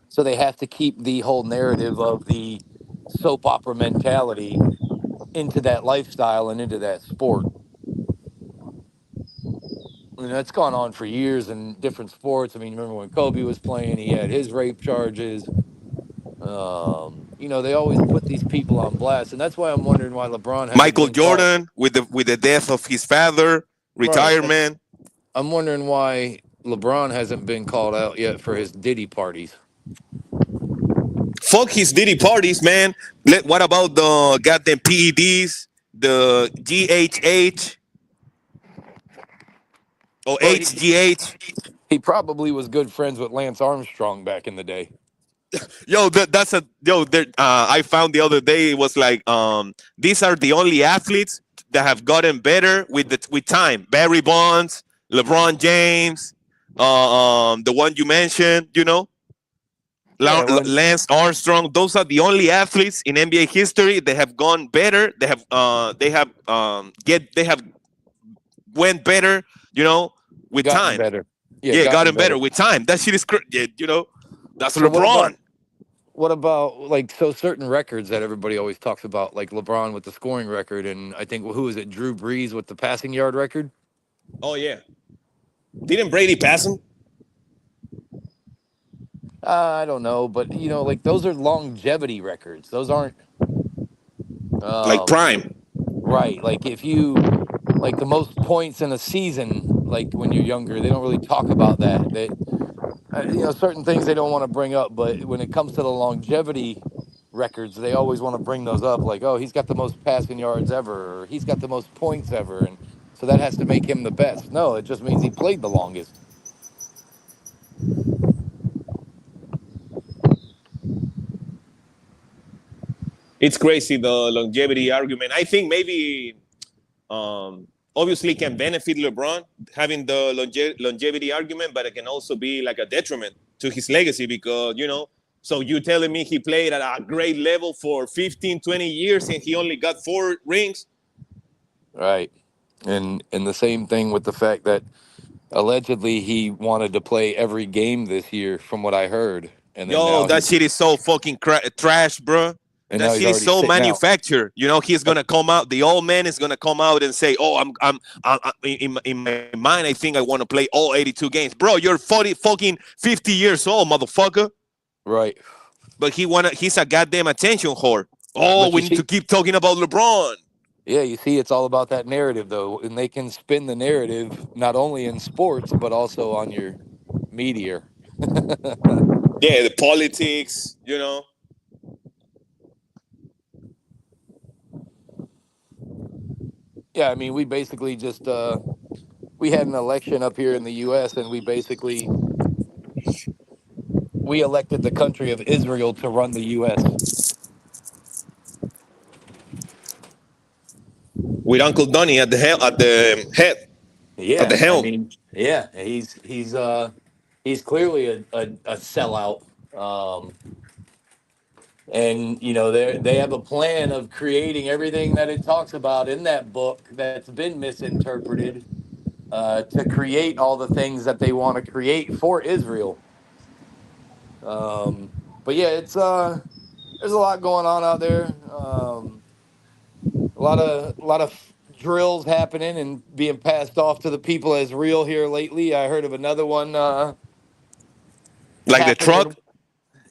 So they have to keep the whole narrative of the soap opera mentality into that lifestyle and into that sport. That's gone on for years in different sports. I mean, remember when Kobe was playing, he had his rape charges. They always put these people on blast, and that's why I'm wondering why LeBron hasn't Michael been called. Jordan with the death of his father, Right, and retirement. I'm wondering why LeBron hasn't been called out yet for his Diddy parties. Fuck his Diddy parties, man. What about the goddamn PEDs, the GHH or Well, he HGH? he probably was good friends with Lance Armstrong back in the day. Yo, that's a yo. I found the other day it was like, these are the only athletes that have gotten better with time. Barry Bonds, LeBron James, the one you mentioned, Yeah, well, Lance Armstrong. Those are the only athletes in NBA history that have gone better. They have went better, with gotten time. better. Yeah, Yeah, gotten gotten better better. with time. That shit is yeah, that's So LeBron. what about like certain records that everybody always talks about, like LeBron with the scoring record, and I think who is it, Drew Brees with the passing yard record? Oh yeah. Didn't Brady pass him? I don't know, but like those are longevity records. Those aren't Like um, prime. right. Like if you like the most points in a season, like when you're younger, they don't really talk about that. Certain things they don't want to bring up, but when it comes to the longevity records, they always want to bring those up. Like, oh, he's got the most passing yards ever, or he's got the most points ever, and so that has to make him the best. No, it just means he played the longest. It's crazy the longevity argument. I think maybe, obviously can benefit LeBron having the longevity argument, but it can also be like a detriment to his legacy because, so you telling me he played at a great level for 15, 20 years and he only got 4 rings? Right. And the same thing with the fact that allegedly he wanted to play every game this year, from what I heard, and then Yo, that shit is so fucking trash, bro. That now he's shit is already so sitting out. manufactured. He's gonna come out. The old man is gonna come out and say, "Oh, in my mind, I think I want to play all 82 games." Bro, you're 40 fucking 50 years old, motherfucker. Right. But he's a goddamn attention whore. Oh, But we you need to see, keep talking about LeBron. yeah, you see, it's all about that narrative, though, and they can spin the narrative not only in sports but also on your media. Yeah, the politics. Yeah, I mean, we basically just we had an election up here in the U.S. and we elected the country of Israel to run the U.S. With Uncle Donny at the at the Yeah, I helm. mean, yeah, he's clearly a sellout. And they have a plan of creating everything that it talks about in that book that's been misinterpreted to create all the things that they want to create for Israel. But yeah, it's there's a lot going on out there. A lot of drills happening and being passed off to the people as real here lately. I heard of another one Like the happened in. truck.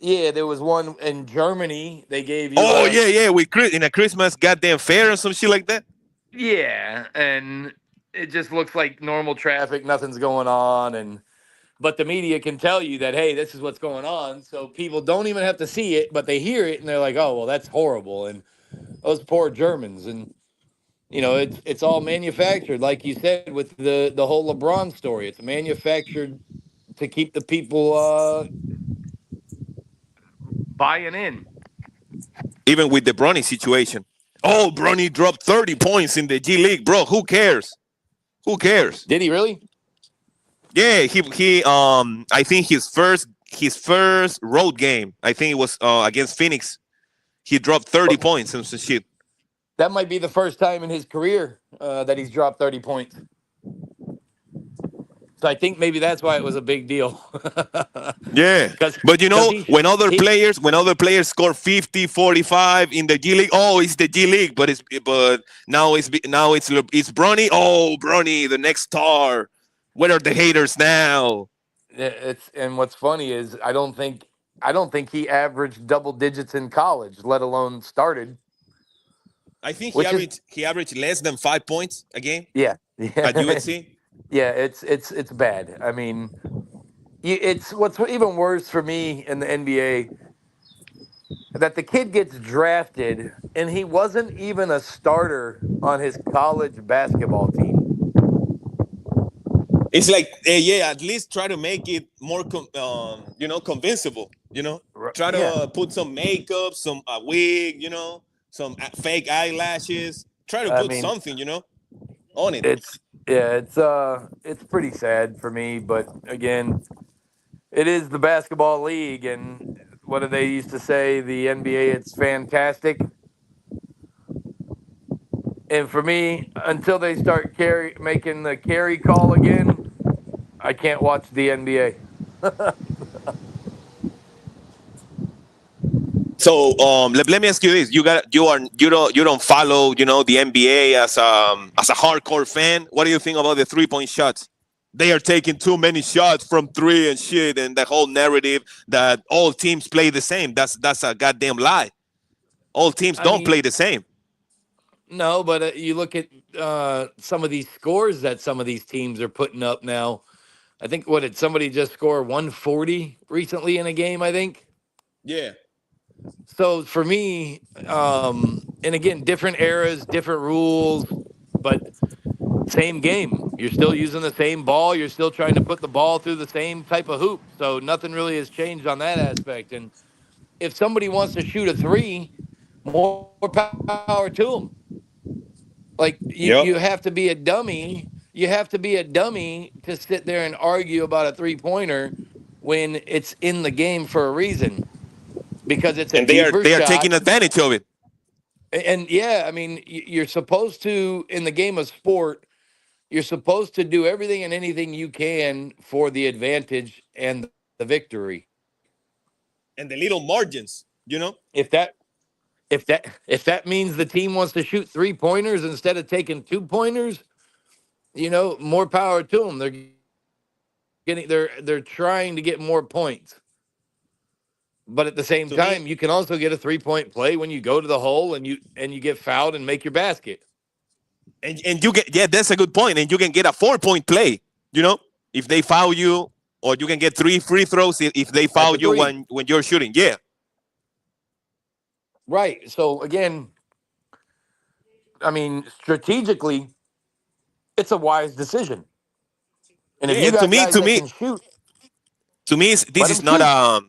Yeah, there was one in Germany. They gave you Oh a. yeah, yeah. We in a Christmas goddamn fair or some shit like that. Yeah, and it just looks like normal traffic, nothing's going on, and but the media can tell you that hey, this is what's going on, so people don't even have to see it, but they hear it and they're like, oh well, that's horrible, and those poor Germans, and it's all manufactured, like you said with the whole LeBron story. It's manufactured to keep the people buying in. Even with the Bronny situation. Oh, Bronny dropped 30 points in the G League, bro. Who cares? Who cares? Did he really? Yeah, he I think his first road game, I think it was against Phoenix. He dropped 30 points and some shit. That might be the first time in his career that he's dropped 30 points. So I think maybe that's why it was a big deal. Yeah. Because But he when other players score 50, 45 in the G League, oh, it's the G League, but now it's Bronny. Oh, Bronny, the next star. Where are the haters now? it's and what's funny is I don't think he averaged double digits in college, let alone started. I think he Which is averaged he averaged less than 5 points a game yeah, at yeah, USC. yeah. It's bad. I mean, it's what's even worse for me in the NBA that the kid gets drafted and he wasn't even a starter on his college basketball team. It's like, yeah, at least try to make it more, convincible. Try Yeah, to put some makeup, some wig, some fake eyelashes. Try to I put mean, something, on it. it's pretty sad for me, but again, it is the basketball league, and what do they used to say? The NBA, it's fantastic. And for me, until they start making the carry call again, I can't watch the NBA. So let me ask you this: you don't follow the NBA as a hardcore fan. What do you think about the 3 point shots? They are taking too many shots from three and shit, and the whole narrative that all teams play the same. That's a goddamn lie. All teams I don't mean, play the same. no, but you look at some of these scores that some of these teams are putting up now. I think what did somebody just score 140 recently in a game? I think. Yeah. So for me, and again, different eras, different rules, but same game. You're still using the same ball. You're still trying to put the ball through the same type of hoop. So nothing really has changed on that aspect. And if somebody wants to shoot a three, more power to them. Like you Yep. have to be a dummy. You have to be a dummy to sit there and argue about a 3-pointer when it's in the game for a reason because it's a And they are deeper they are shot. taking advantage of it. And yeah, I mean, you're supposed to, in the game of sport, you're supposed to do everything and anything you can for the advantage and the victory. And the little margins. If that if that means the team wants to shoot 3-pointers instead of taking 2-pointers, more power to them. They're trying to get more points. But at the same To me, time, you can also get a 3-point play when you go to the hole and you get fouled and make your basket and you get, yeah, that's a good point. And you can get a 4 point play. You know, if they foul you, or you can get 3 free throws if they at foul the you three. when you're shooting. Yeah. Right. So again, I mean, strategically, it's a wise decision. And if Yeah. you To got me, guys to that me, can shoot, to me, let this them is not shoot.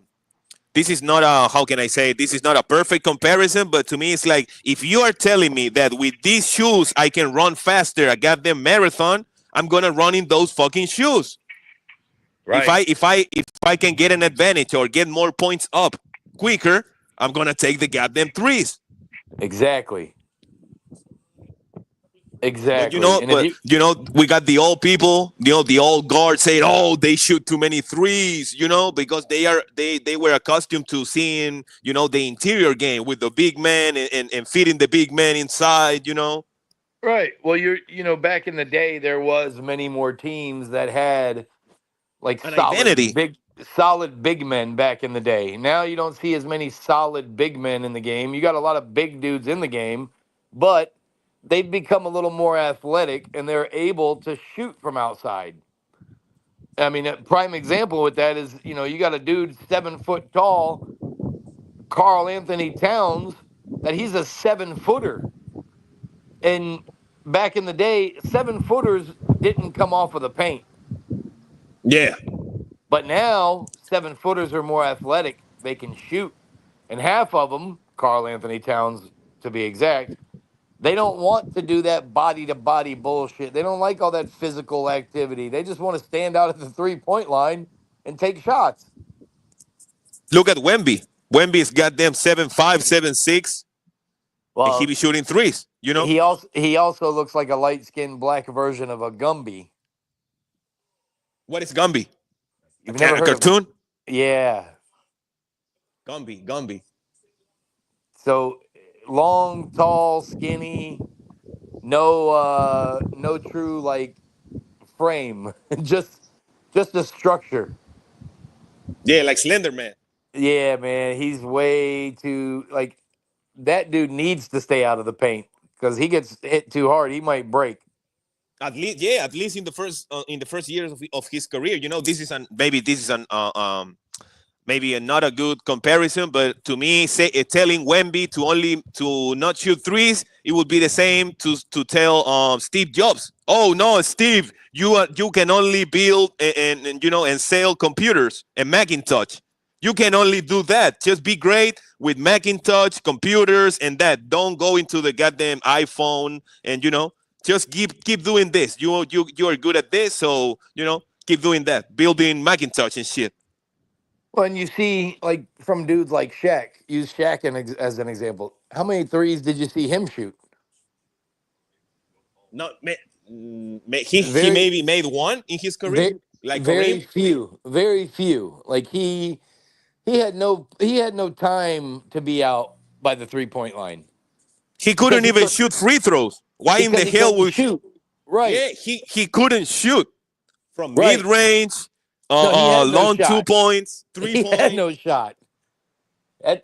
how can I say, this is not a perfect comparison, but to me it's like, if you are telling me that with these shoes I can run faster a goddamn marathon, I'm gonna run in those fucking shoes. If Right. I if I if I can get an advantage or get more points up quicker, I'm gonna take the goddamn threes. Exactly. Exactly. And if you We got the old people, the old guard saying, "Oh, they shoot too many threes," because they were accustomed to seeing, the interior game with the big man and feeding the big man inside. right, well, back in the day, there was many more teams that had like An identity. solid big men back in the day. Now you don't see as many solid big men in the game. You got a lot of big dudes in the game, but they've become a little more athletic and they're able to shoot from outside. I mean, a prime example with that is, you got a dude 7 foot tall, Carl Anthony Towns, that he's a 7 footer. And back in the day, 7 footers didn't come off of the paint. Yeah. But now 7 footers are more athletic. They can shoot. And half of them, Carl Anthony Towns to be exact, they don't want to do that body to body bullshit. They don't like all that physical activity. They just want to stand out at the 3 point line and take shots. Look at Wemby. Wemby's got them 7'5", 7'6", and he Well, be shooting threes. he also looks like a light skinned black version of a Gumby. What is Gumby? You've never A heard of? cartoon? Yeah. Gumby. So long, tall, skinny, no true like frame. just a structure. Yeah, like Slender Man. Yeah, man, he's way too like that dude needs to stay out of the paint because he gets hit too hard, he might break. At least in the first years of his career. This is an maybe not a good comparison, but to me, telling Wemby to not shoot threes, it would be the same to tell Steve Jobs, "Oh no, Steve, you can only build and sell computers and Macintosh. You can only do that. Just be great with Macintosh computers and that. Don't go into the goddamn iPhone and just keep doing this. You are good at this, so keep doing that, building Macintosh and shit." Well, and you see, like from dudes like Shaq, use Shaq as an example. How many threes did you see him shoot? No, he Very, maybe made one in his career, very, like very Kareem. few. Very few. Like he had no time to be out by the 3 point line He because couldn't even shoot free throws. Why in the he hell couldn't would? shoot. Right, Yeah, he couldn't shoot from mid right. range, No, he had no long shot. 2 points, three He had point. no shot.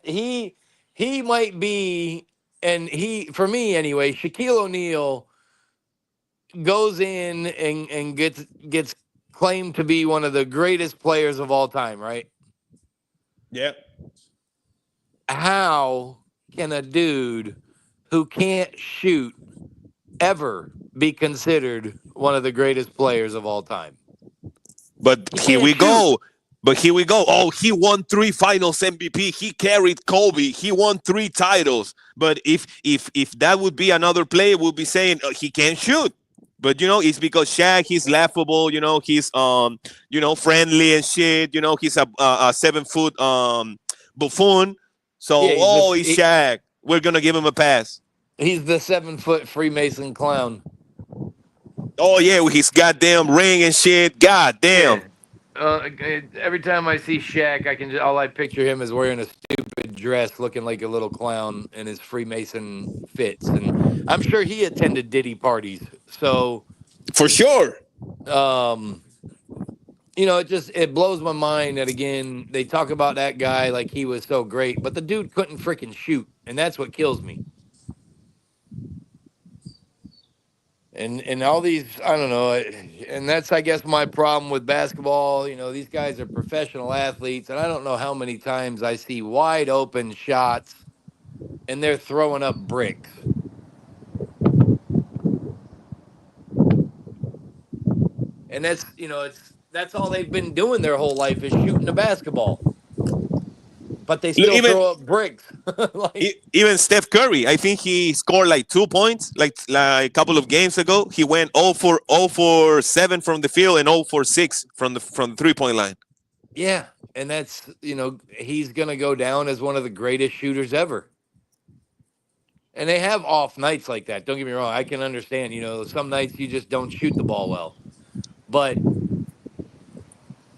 He might be, and he for me anyway. Shaquille O'Neal goes in and gets claimed to be one of the greatest players of all time. Right? Yeah, How can a dude who can't shoot ever be considered one of the greatest players of all time? but He here can't we shoot. go. But here we go. Oh, he won 3 Finals MVP. He carried Kobe. He won 3 titles. But if that would be another player, we'll be saying he can't shoot. But it's because Shaq, he's laughable. He's friendly and shit. He's a 7 foot buffoon. Yeah, So he's Shaq. We're gonna give him a pass. he's the 7 foot Freemason clown. Oh yeah, with his goddamn ring and shit. God Yeah. damn. Every time I see Shaq, all I picture him is wearing a stupid dress, looking like a little clown in his Freemason fits, and I'm sure he attended Diddy parties. So, For sure. um, it blows my mind that again they talk about that guy like he was so great, but the dude couldn't freaking shoot, and that's what kills me. And all these, I don't know, and that's I guess my problem with basketball. These guys are professional athletes, and I don't know how many times I see wide open shots and they're throwing up bricks. And that's all they've been doing their whole life is shooting the basketball. But they Look, still throw up bricks. Like, even Steph Curry, I think he scored like 2 points, like a couple of games ago. He went 0 for 7 from the field and 0 for 6 from the 3 point line. yeah, and that's he's gonna go down as one of the greatest shooters ever. And they have off nights like that. Don't get me wrong. I can understand, some nights you just don't shoot the ball well. But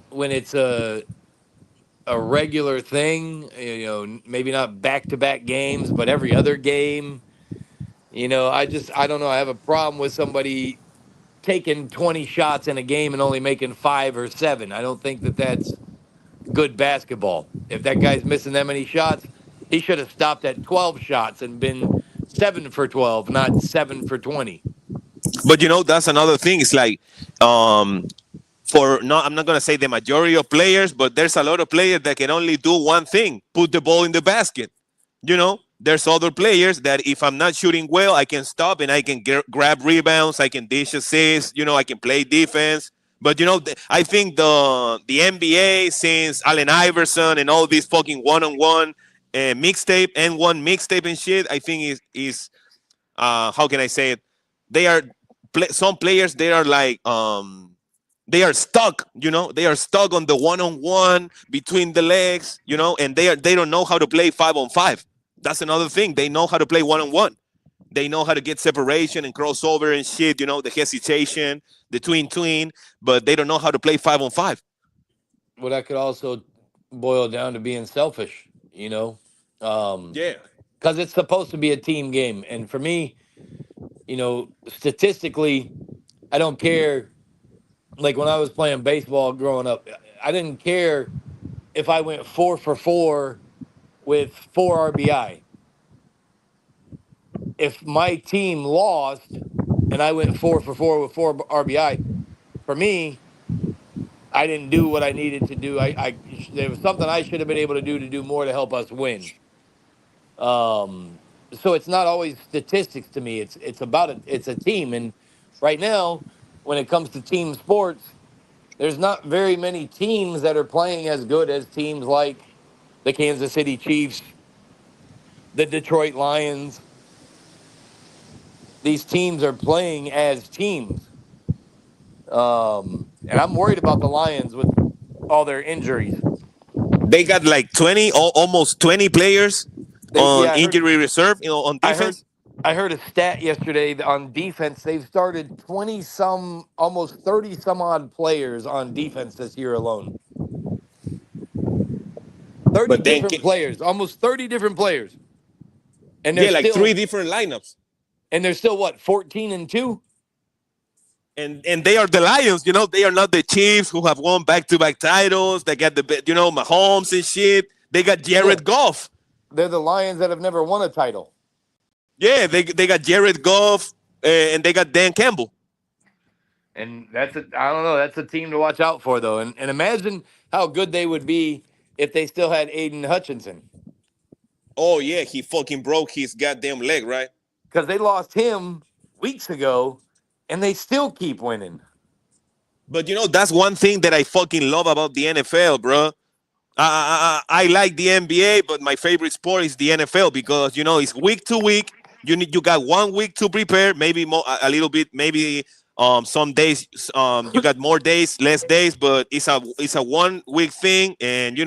when it's a regular thing, maybe not back-to-back games, but every other game, I don't know. I have a problem with somebody taking 20 shots in a game and only making 5 or 7. I don't think that that's good basketball. If that guy's missing that many shots, he should have stopped at 12 shots and been 7 for 12, not 7 for 20. But that's another thing. It's like, um, for no, I'm not gonna say the majority of players, but there's a lot of players that can only do one thing: put the ball in the basket. There's other players that if I'm not shooting well, I can stop and I can grab rebounds, I can dish assists, I can play defense. But I think the NBA, since Allen Iverson and all these fucking one-on-one mixtape and one mixtape and shit, I think is how can I say it? They are some players. They are like they are stuck. They are stuck on the one-on-one between the legs. And they don't know how to play 5-on-5. That's another thing. They know how to play one-on-one. They know how to get separation and crossover and shit. The hesitation, the tween, but they don't know how to play 5-on-5. Well, that could also boil down to being selfish, because Yeah. it's supposed to be a team game. And for me, statistically, I don't care. Like when I was playing baseball growing up, I didn't care if I went 4 for 4 with 4 RBI. If my team lost and I went 4 for 4 with 4 RBI, for me, I didn't do what I needed to do. There was something I should have been able to do more to help us win. So it's not always statistics to me. It's about it. It's a team, and right now, when it comes to team sports, there's not very many teams that are playing as good as teams like the Kansas City Chiefs, the Detroit Lions. These teams are playing as teams, and I'm worried about the Lions with all their injuries. They got like 20, almost 20 players on Yeah, injury reserve, on I heard defense. I heard a stat yesterday on defense. They've started 20 some, almost 30 some odd players on defense this year alone. 30 But then, different players, almost 30 different players. And they're yeah, like three still different lineups. what, 14-2? And they are the Lions. They are not the Chiefs who have won back-to-back titles. They got Mahomes and shit. They got Yeah. Jared Goff. They're the Lions that have never won a title. Yeah, they got Jared Goff, and they got Dan Campbell. And I don't know, that's a team to watch out for though. And imagine how good they would be if they still had Aiden Hutchinson. Oh yeah, he fucking broke his goddamn leg, right? Because they lost him weeks ago and they still keep winning. But that's one thing that I fucking love about the NFL, bro. I like the NBA, but my favorite sport is the NFL because it's week to week. You got 1 week to prepare, maybe more, a little bit, maybe some days you got more days, less days, but it's a 1 week thing, and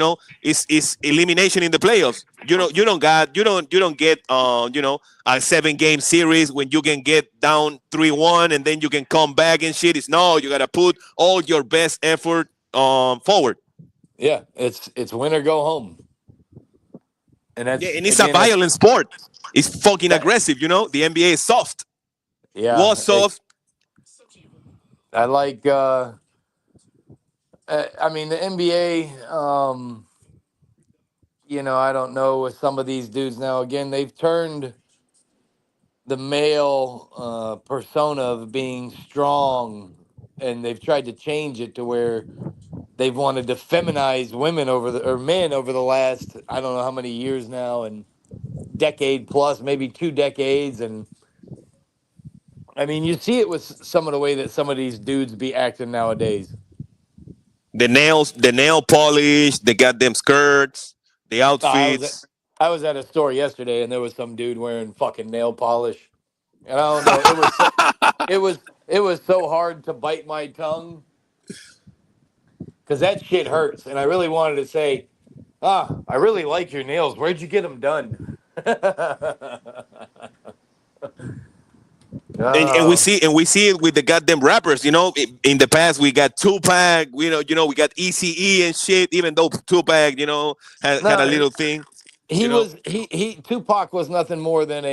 it's elimination in the playoffs. You don't get a 7 game series when you can get down 3-1 and then you can come back and shit. It's no, you gotta put all your best effort forward. Yeah, it's win or go home. And Yeah, that's and it's a again violent sport. It's fucking that aggressive. The NBA is soft. yeah, Was soft. I like I mean the NBA I don't know with some of these dudes now. Again, they've turned the male persona of being strong, and they've tried to change it to where they've wanted to feminize women or men over the last I don't know how many years now, and decade plus, maybe 2 decades. And I mean, you see it with some of the way that some of these dudes be acting nowadays. The nail polish, the goddamn skirts, the I was at, outfits. I was at a store yesterday, and there was some dude wearing fucking nail polish, and I don't know. It was so hard to bite my tongue because that shit hurts, and I really wanted to say, I really like your nails. Where'd you get them done? And we Oh, see it with the goddamn rappers. In the past we got Tupac. We got ECE and shit. Even though Tupac, had a no, little thing. he You know, was he Tupac was nothing more than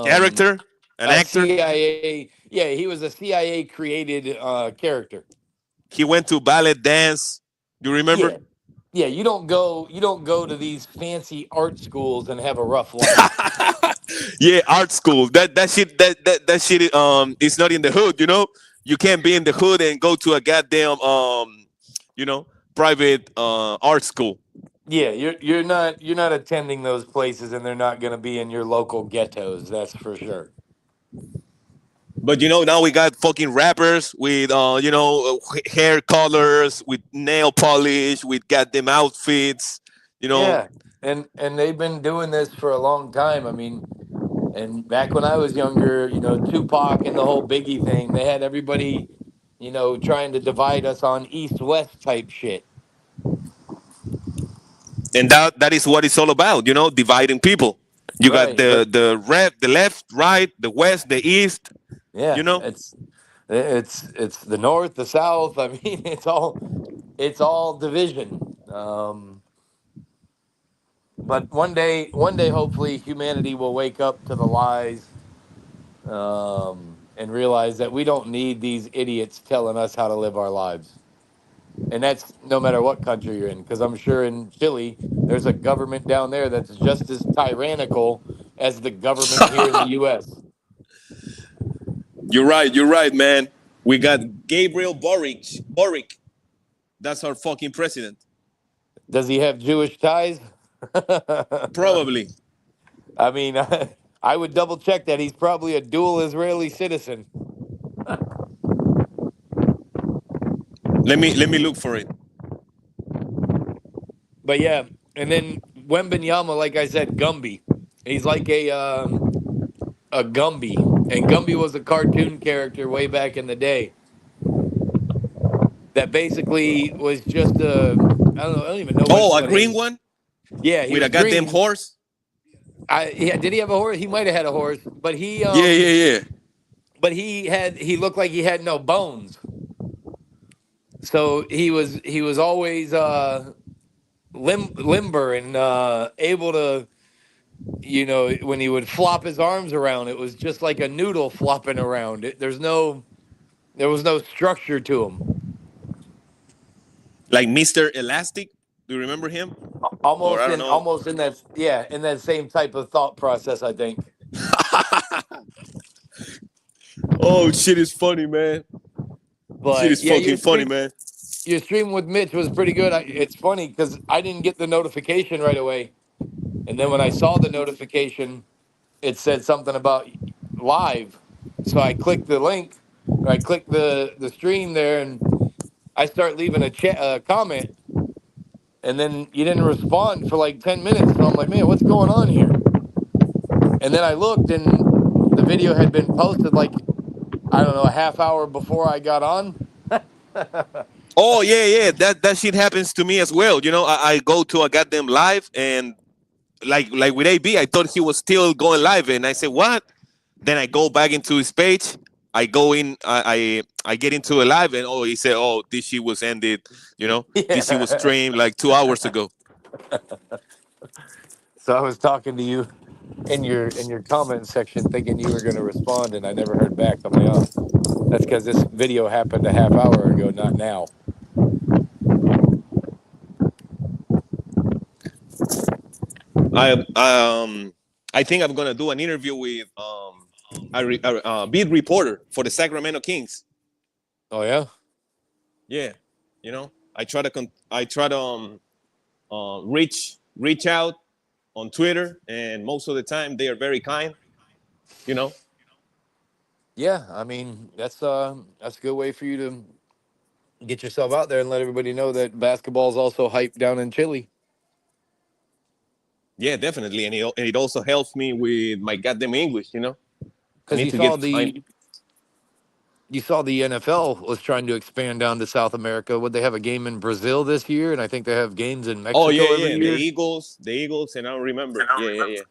character, an a actor. CIA. Yeah, he was a CIA created character. He went to ballet dance. You remember? Yeah, yeah. You don't go to these fancy art schools and have a rough life. Yeah, art school. That shit is not in the hood. You can't be in the hood and go to a goddamn you know private art school. Yeah, you're not attending those places, and they're not going to be in your local ghettos. That's for sure. But now we got fucking rappers with hair colors, with nail polish, with goddamn outfits. You know, Yeah, and they've been doing this for a long time. I mean, and back when I was younger, Tupac and the whole Biggie thing, they had everybody, trying to divide us on East West type shit. and that is what it's all about. Dividing people. You got Right, but the left, right, the west, the east. You yeah, know, it's the North, the South. I mean, it's all division. But one day, hopefully, humanity will wake up to the lies, and realize that we don't need these idiots telling us how to live our lives. And that's no matter what country you're in, because I'm sure in Chile there's a government down there that's just as tyrannical as the government here in the U.S. you're right. You're right, man. We got Gabriel Boric. Boric. That's our fucking president. Does he have Jewish ties? Probably. I mean, I would double check that. He's probably a dual Israeli citizen. Let me look for it. But yeah, and then Wembenyama, like I said, Gumby. He's like a Gumby, and Gumby was a cartoon character way back in the day that basically was just a I don't know, I don't even know Oh, a what green his. one Yeah, he with a was goddamn green. horse. Yeah, did he have a horse? He might have had a horse, but Yeah, yeah, yeah. he looked like he had no bones. So he was always limber and able to, when he would flop his arms around, it was just like a noodle flopping around. There was no structure to him. Like Mr. Elastic. Do you remember him? Or Almost I don't in know. almost in that, yeah, in that same type of thought process, I think. Oh, shit is funny, man. Shit But is yeah, fucking funny, man. your stream with Mitch was pretty good. It's funny because I didn't get the notification right away, and then when I saw the notification, it said something about live. So I clicked the link, or I clicked the stream there, and I start leaving a comment, and then you didn't respond for like 10 minutes. So I'm like, man, what's going on here? And then I looked, and the video had been posted like, I don't know, a half hour before I got on. Oh yeah, yeah. That shit happens to me as well. I go to a goddamn live and like with AB, I thought he was still going live, and I said what? Then I go back into his page. I go in. I get into a live, and he said, "Oh, this shit was ended. This shit was Yeah. streamed like 2 hours ago." So I was talking to you in your comment section, thinking you were going to respond, and I never heard back. I'm like, oh, that's because this video happened a half hour ago, not now. I think I'm gonna do an interview with a beat reporter for the Sacramento Kings. Oh yeah. Yeah, I try to reach out on Twitter, and most of the time they are very kind. You know. Yeah, I mean that's a good way for you to get yourself out there and let everybody know that basketball is also hyped down in Chile. Yeah, definitely, and it also helps me with my goddamn English. I Because need you to saw get. I the you saw the NFL was trying to expand down to South America. Would they have a game in Brazil this year? And I think they have games in Oh yeah, Mexico every yeah, the year. Eagles, and I don't remember. Yeah, yeah, yeah.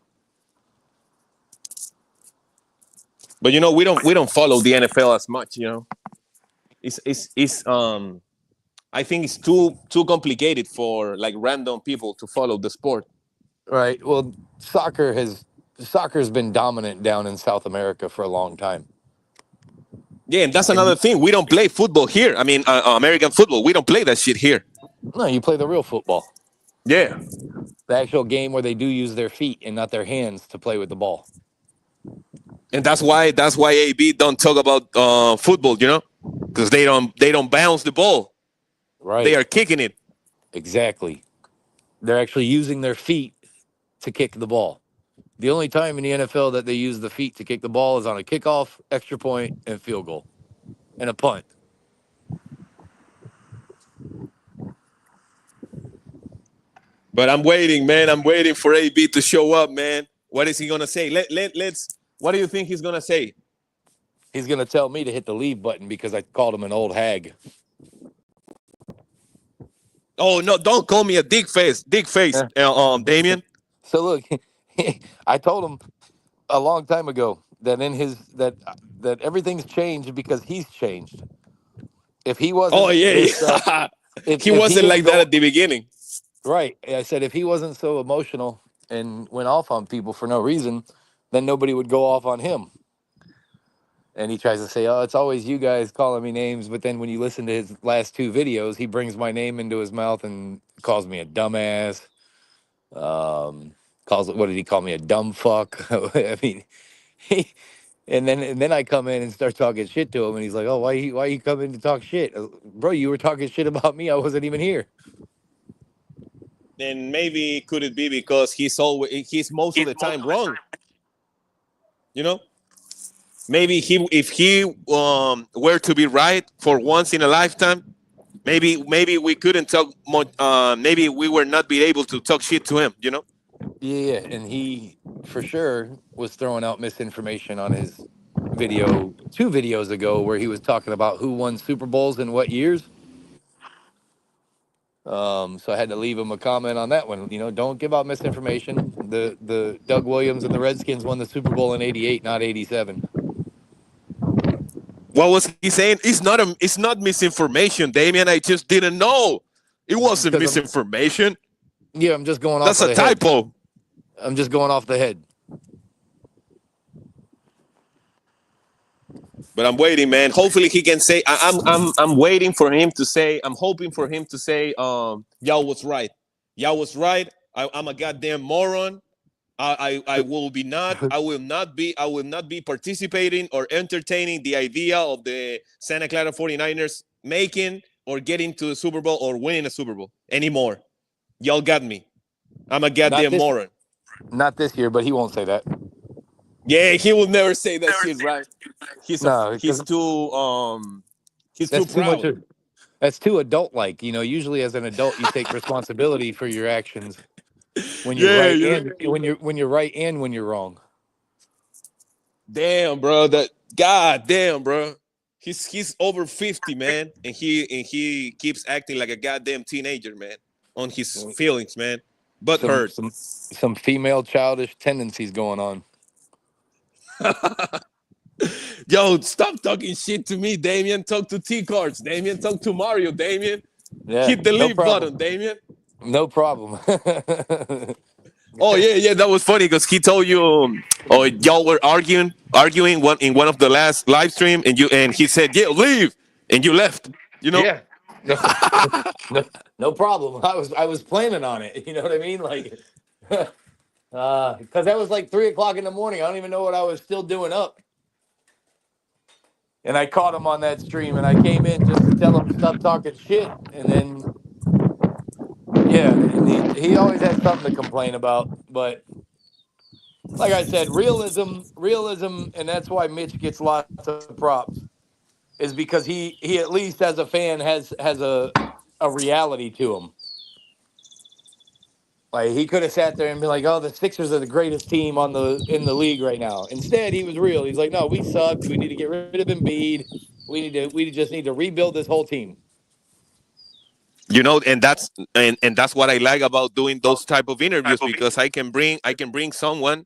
But we don't follow the NFL as much. It's I think it's too complicated for like random people to follow the sport. Right. Well, soccer's been dominant down in South America for a long time. Yeah, and that's another And thing. We don't play football here. I mean, American football. We don't play that shit here. no, you play the real football, Yeah, the actual game where they do use their feet and not their hands to play with the ball. and that's why AB don't talk about football. Because they don't bounce the ball. They Right. are kicking it. Exactly. They're actually using their feet to kick the ball. The only time in the NFL that they use the feet to kick the ball is on a kickoff, extra point, and field goal, and a punt. But I'm waiting, man. I'm waiting for AB to show up, man. What is he gonna say? Let's. What do you think he's gonna say? He's going to tell me to hit the leave button because I called him an old hag. Oh no! Don't call me a dick face, Damien. So look, I told him a long time ago that in his that everything's changed because he's changed. If he Oh wasn't yeah, this, yeah. He if he wasn't didn't like that go at the beginning. right, I said if he wasn't so emotional and went off on people for no reason, then nobody would go off on him. And he tries to say, "Oh, it's always you guys calling me names," but then when you listen to his last two videos, he brings my name into his mouth and calls me a dumbass. Um, calls what did he call me, a dumb fuck? I mean, he, and then I come in and start talking shit to him, and he's like, "Oh, why you come in to talk shit, bro? You were talking shit about me. I wasn't even here." And maybe could it be because he's most of the time wrong? You know, maybe if he were to be right for once in a lifetime, maybe we couldn't talk much. Maybe we were not be able to talk shit to him. Yeah, and he for sure was throwing out misinformation on his video 2 videos ago where he was talking about who won Super Bowls in what years. So I had to leave him a comment on that one. Don't give out misinformation. The Doug Williams and the Redskins won the Super Bowl in '88, not '87. What was he saying? It's not misinformation, Damien. I just didn't know. It wasn't Because misinformation. I'm just going off That's of a the head. typo. I'm just going off the head. But I'm waiting, man. Hopefully he can say. I'm waiting for him to say. I'm hoping for him to say. Y'all was right. Y'all was right. I'm a goddamn moron. I will be not. I will not be. I will not be participating or entertaining the idea of the Santa Clara 49ers making or getting to the Super Bowl or winning a Super Bowl anymore. Y'all got me. I'm a Not goddamn this, moron. not this year, but he won't say that. Yeah, he will never say that shit, right? No, He's because too he's too that's too much. proud. That's too adult like. Usually as an adult, you take responsibility for your actions when you're Yeah, right and when you're right and when you're wrong. damn, bro. That god damn, bro. He's over 50, man, and he keeps acting like a goddamn teenager, man, on his feelings, man. But Some hurt. some some female childish tendencies going on. Yo, stop talking shit to me, Damien. Talk to T cards, Damien. Talk to Mario, Damien. Yeah, Hit the no leave problem. button, Damien. No problem. Oh yeah, that was funny because he told you, oh, y'all were arguing in one of the last live stream, and he said, yeah, leave, and you left. You know? Yeah. No, no problem. I was planning on it. You know what I mean? Like, because that was like 3 o'clock in the morning. I don't even know what I was still doing up. And I caught him on that stream, and I came in just to tell him stop talking shit. And then, yeah, and he always has something to complain about. But like I said, realism, and that's why Mitch gets lots of props. Is because he at least as a fan has a reality to him. Like he could have sat there and been like, "Oh, the Sixers are the greatest team in the league right now." Instead, he was real. He's like, "No, we suck. We need to get rid of Embiid. We just need to rebuild this whole team." And that's what I like about doing those type of interviews because I can bring someone.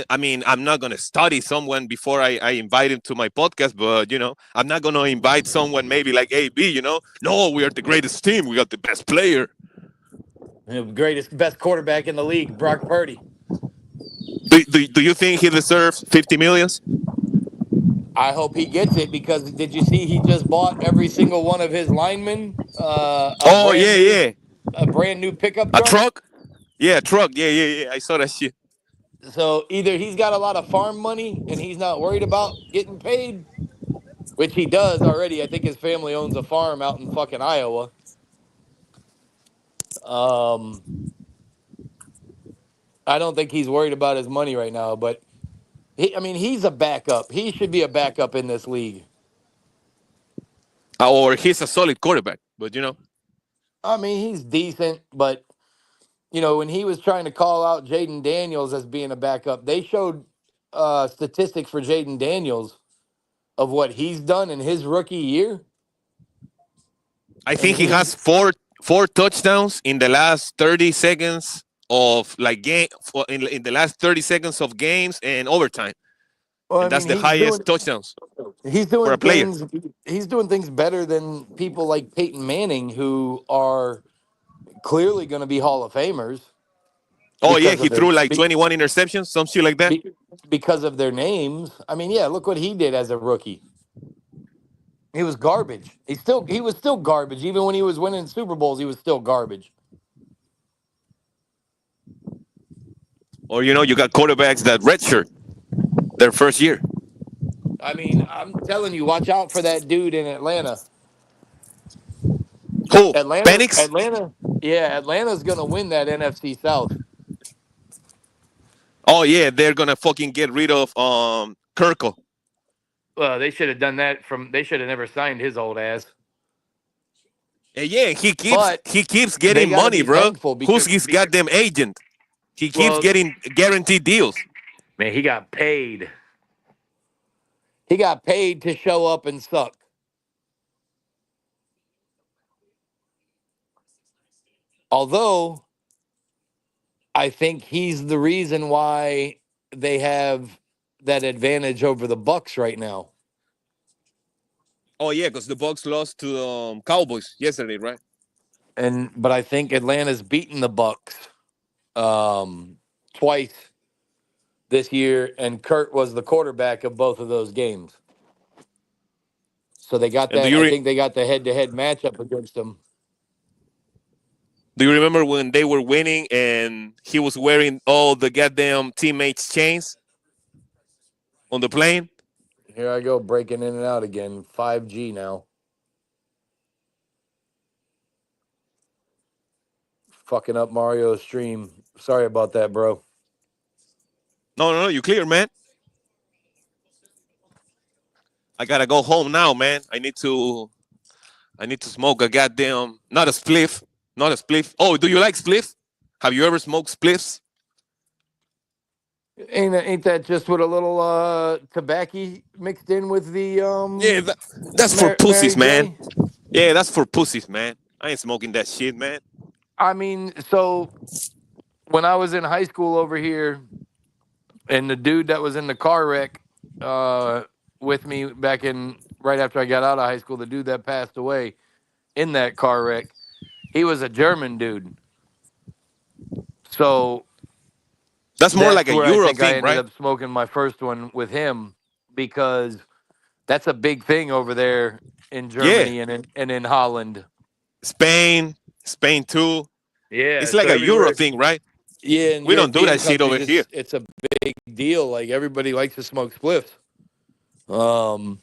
I mean, I'm not gonna study someone before I invite him to my podcast, but I'm not gonna invite someone maybe like AB. No, we are the greatest team. We got the best player. The greatest, best quarterback in the league, Brock Purdy. Do you think he deserves 50 millions? I hope he gets it because did you see he just bought every single one of his linemen Oh yeah, yeah, a brand new pickup a truck? truck. Yeah, a truck. Yeah, yeah, yeah. I saw that shit. So either he's got a lot of farm money and he's not worried about getting paid, which he does already. I think his family owns a farm out in fucking Iowa. Um, I don't think he's worried about his money right now, but I mean, he's a backup. He should be a backup in this league. Or he's a solid quarterback, but I mean, he's decent, but when he was trying to call out Jaden Daniels as being a backup, they showed statistics for Jaden Daniels of what he's done in his rookie year. I And think he has four touchdowns in the last 30 seconds of like game in the last 30 seconds of games and overtime, well, I and that's mean, the highest touchdowns he's for a doing player. things better than people like Peyton Manning, who are clearly going to be Hall of Famers Oh yeah, because he of their threw like 21 interceptions, some shit like that. because of their names. I mean, yeah, look what he did as a rookie. He was garbage. He was still garbage. Even when he was winning Super Bowls, he was still garbage. Or you got quarterbacks that redshirt their first year. I mean, I'm telling you, watch out for that dude in Atlanta. Who? Atlanta, Penix? Atlanta, yeah, Atlanta's gonna win that NFC South. Oh yeah, they're gonna fucking get rid of Kirkle. Well, they should have done that they should have never signed his old ass. And yeah, he keeps But he keeps they getting got to money, be bro. thankful Who's because, his goddamn agent? He keeps well, getting guaranteed deals. man, he got paid. He got paid to show up and suck. Although I think he's the reason why they have that advantage over the Bucks right now. Oh yeah, because the Bucks lost to the Cowboys yesterday, right? But I think Atlanta's beaten the Bucks twice this year, and Kurt was the quarterback of both of those games. So they got And do that. you I think they got the head-to-head matchup against them. do you remember when they were winning and he was wearing all the goddamn teammates' chains on the plane? Here I go, breaking in and out again. 5G now. Fucking up Mario's stream. Sorry about that, bro. No, no, no, you clear, man. I gotta go home now, man. I need to smoke a goddamn not a spliff, not a spliff. Oh, do you like spliff? Have you ever smoked spliffs? Ain't that just with a little tobacco mixed in with the Yeah, that's for Mary pussies, man. J? Yeah, that's for pussies, man. I ain't smoking that shit, man. I mean, so when I was in high school over here, and the dude that was in the car wreck with me back in right after I got out of high school, the dude that passed away in that car wreck, he was a German dude. So That's more like that's a where I Euro think I thing, ended right? up smoking my first one with him because that's a big thing over there in Yeah, Germany and in Holland. Spain, Spain too. Yeah, It's like so a Euro everywhere. thing, right? Yeah, in We don't do European that shit countries, over here. it's a big deal. Like everybody likes to smoke spliffs. Um,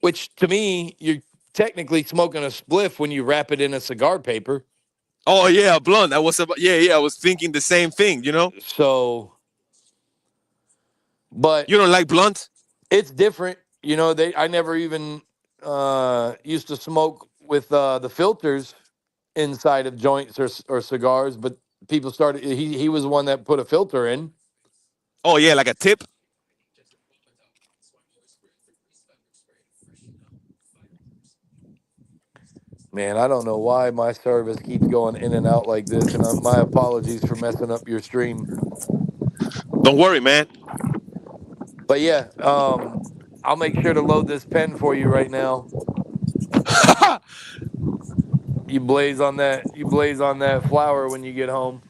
which to me, you're technically smoking a spliff when you wrap it in a cigar paper. Oh yeah, blunt. I was about, yeah, yeah. I was thinking the same thing. So, but You don't like blunt? it's different. I never even used to smoke with the filters inside of joints or cigars, but people started. He was the one that put a filter in. Oh yeah, like a tip. Man, I don't know why my service keeps going in and out like this, and my apologies for messing up your stream. Don't worry, man. But yeah, I'll make sure to load this pen for you right now. You blaze on that. You blaze on that flower when you get home,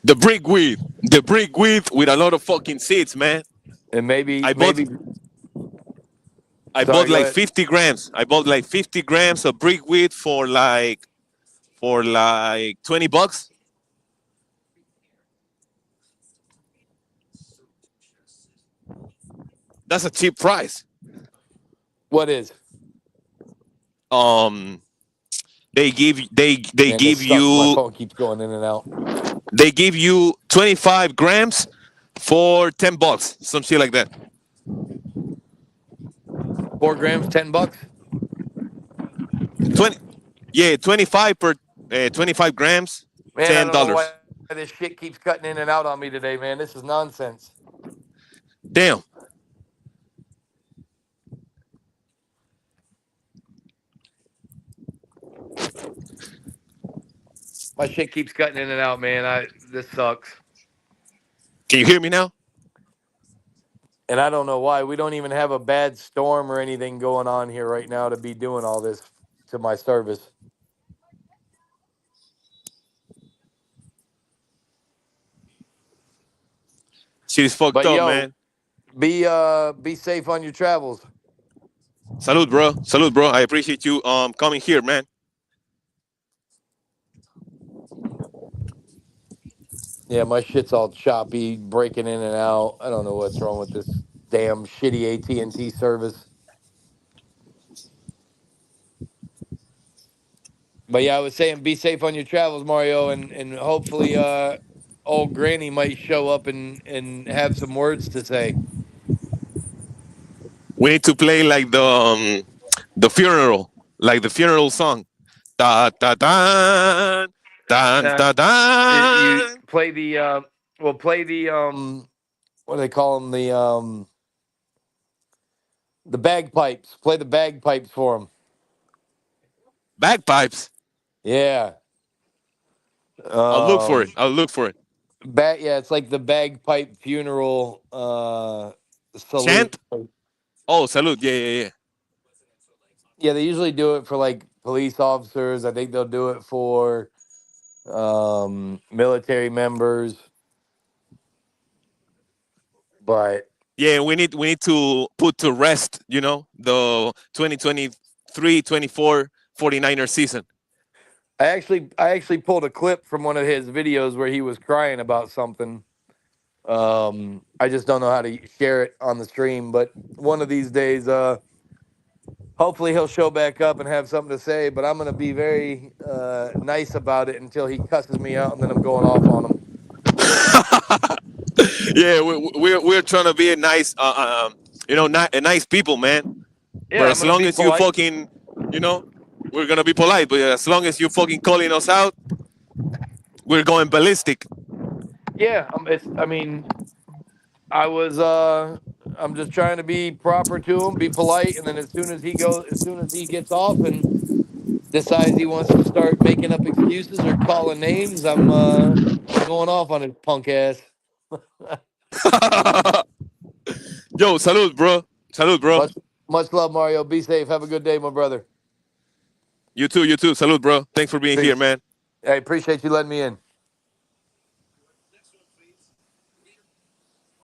The brick weed with a lot of fucking seeds, man. and maybe I bought maybe. I bought Sorry, go like ahead. 50 grams. I bought like 50 grams of brick weed for like $20. That's a cheap price. What is? Um, Man, this sucks. My phone keeps going in and out. they give you 25 grams for $10, some shit like that. 4 grams, $10. 20, yeah, 25 per 25 grams, Man, I ten don't know why dollars. this shit keeps cutting in and out on me today, man. This is nonsense. Damn. My shit keeps cutting in and out, man. This sucks. Can you hear me now? And I don't know why. We don't even have a bad storm or anything going on here right now to be doing all this to my service. Shit is fucked But up, yo, man. be safe on your travels. Salud, bro. Salud, bro. I appreciate you coming here, man. Yeah, my shit's all choppy, breaking in and out. I don't know what's wrong with this damn shitty AT&T service. But yeah, I was saying be safe on your travels, Mario, and hopefully old Granny might show up and have some words to say. We need to play like the funeral, like the funeral song. Da da da da Uh, da you da. play the play the what do they call them, the bagpipes. Play the bagpipes for them. Bagpipes. Yeah. I'll look for it. Um I'll look for it. yeah, it's like the bagpipe funeral salute. Chant. Oh, salute. Yeah, yeah, yeah. Yeah, they usually do it for like police officers. I think they'll do it for military members. But Yeah, we need to put to rest, the 2023 24 49er season. I actually pulled a clip from one of his videos where he was crying about something. I just don't know how to share it on the stream, but one of these days, hopefully he'll show back up and have something to say. But I'm gonna be very nice about it until he cusses me out, and then I'm going off on him. Yeah, we're trying to be a nice, not a nice people, man. But Yeah, I'm as gonna long be as you polite. fucking, you know, we're gonna be polite. But as long as you fucking calling us out, we're going ballistic. Yeah, I mean, I'm just trying to be proper to him, be polite, and then as soon as he gets off and decides he wants to start making up excuses or calling names, I'm going off on his punk ass. Yo, salud, bro. Salud, bro. Much love, Mario. Be safe. Have a good day, my brother. You too. Salud, bro. Thanks for being here, Peace. man. I appreciate you letting me in.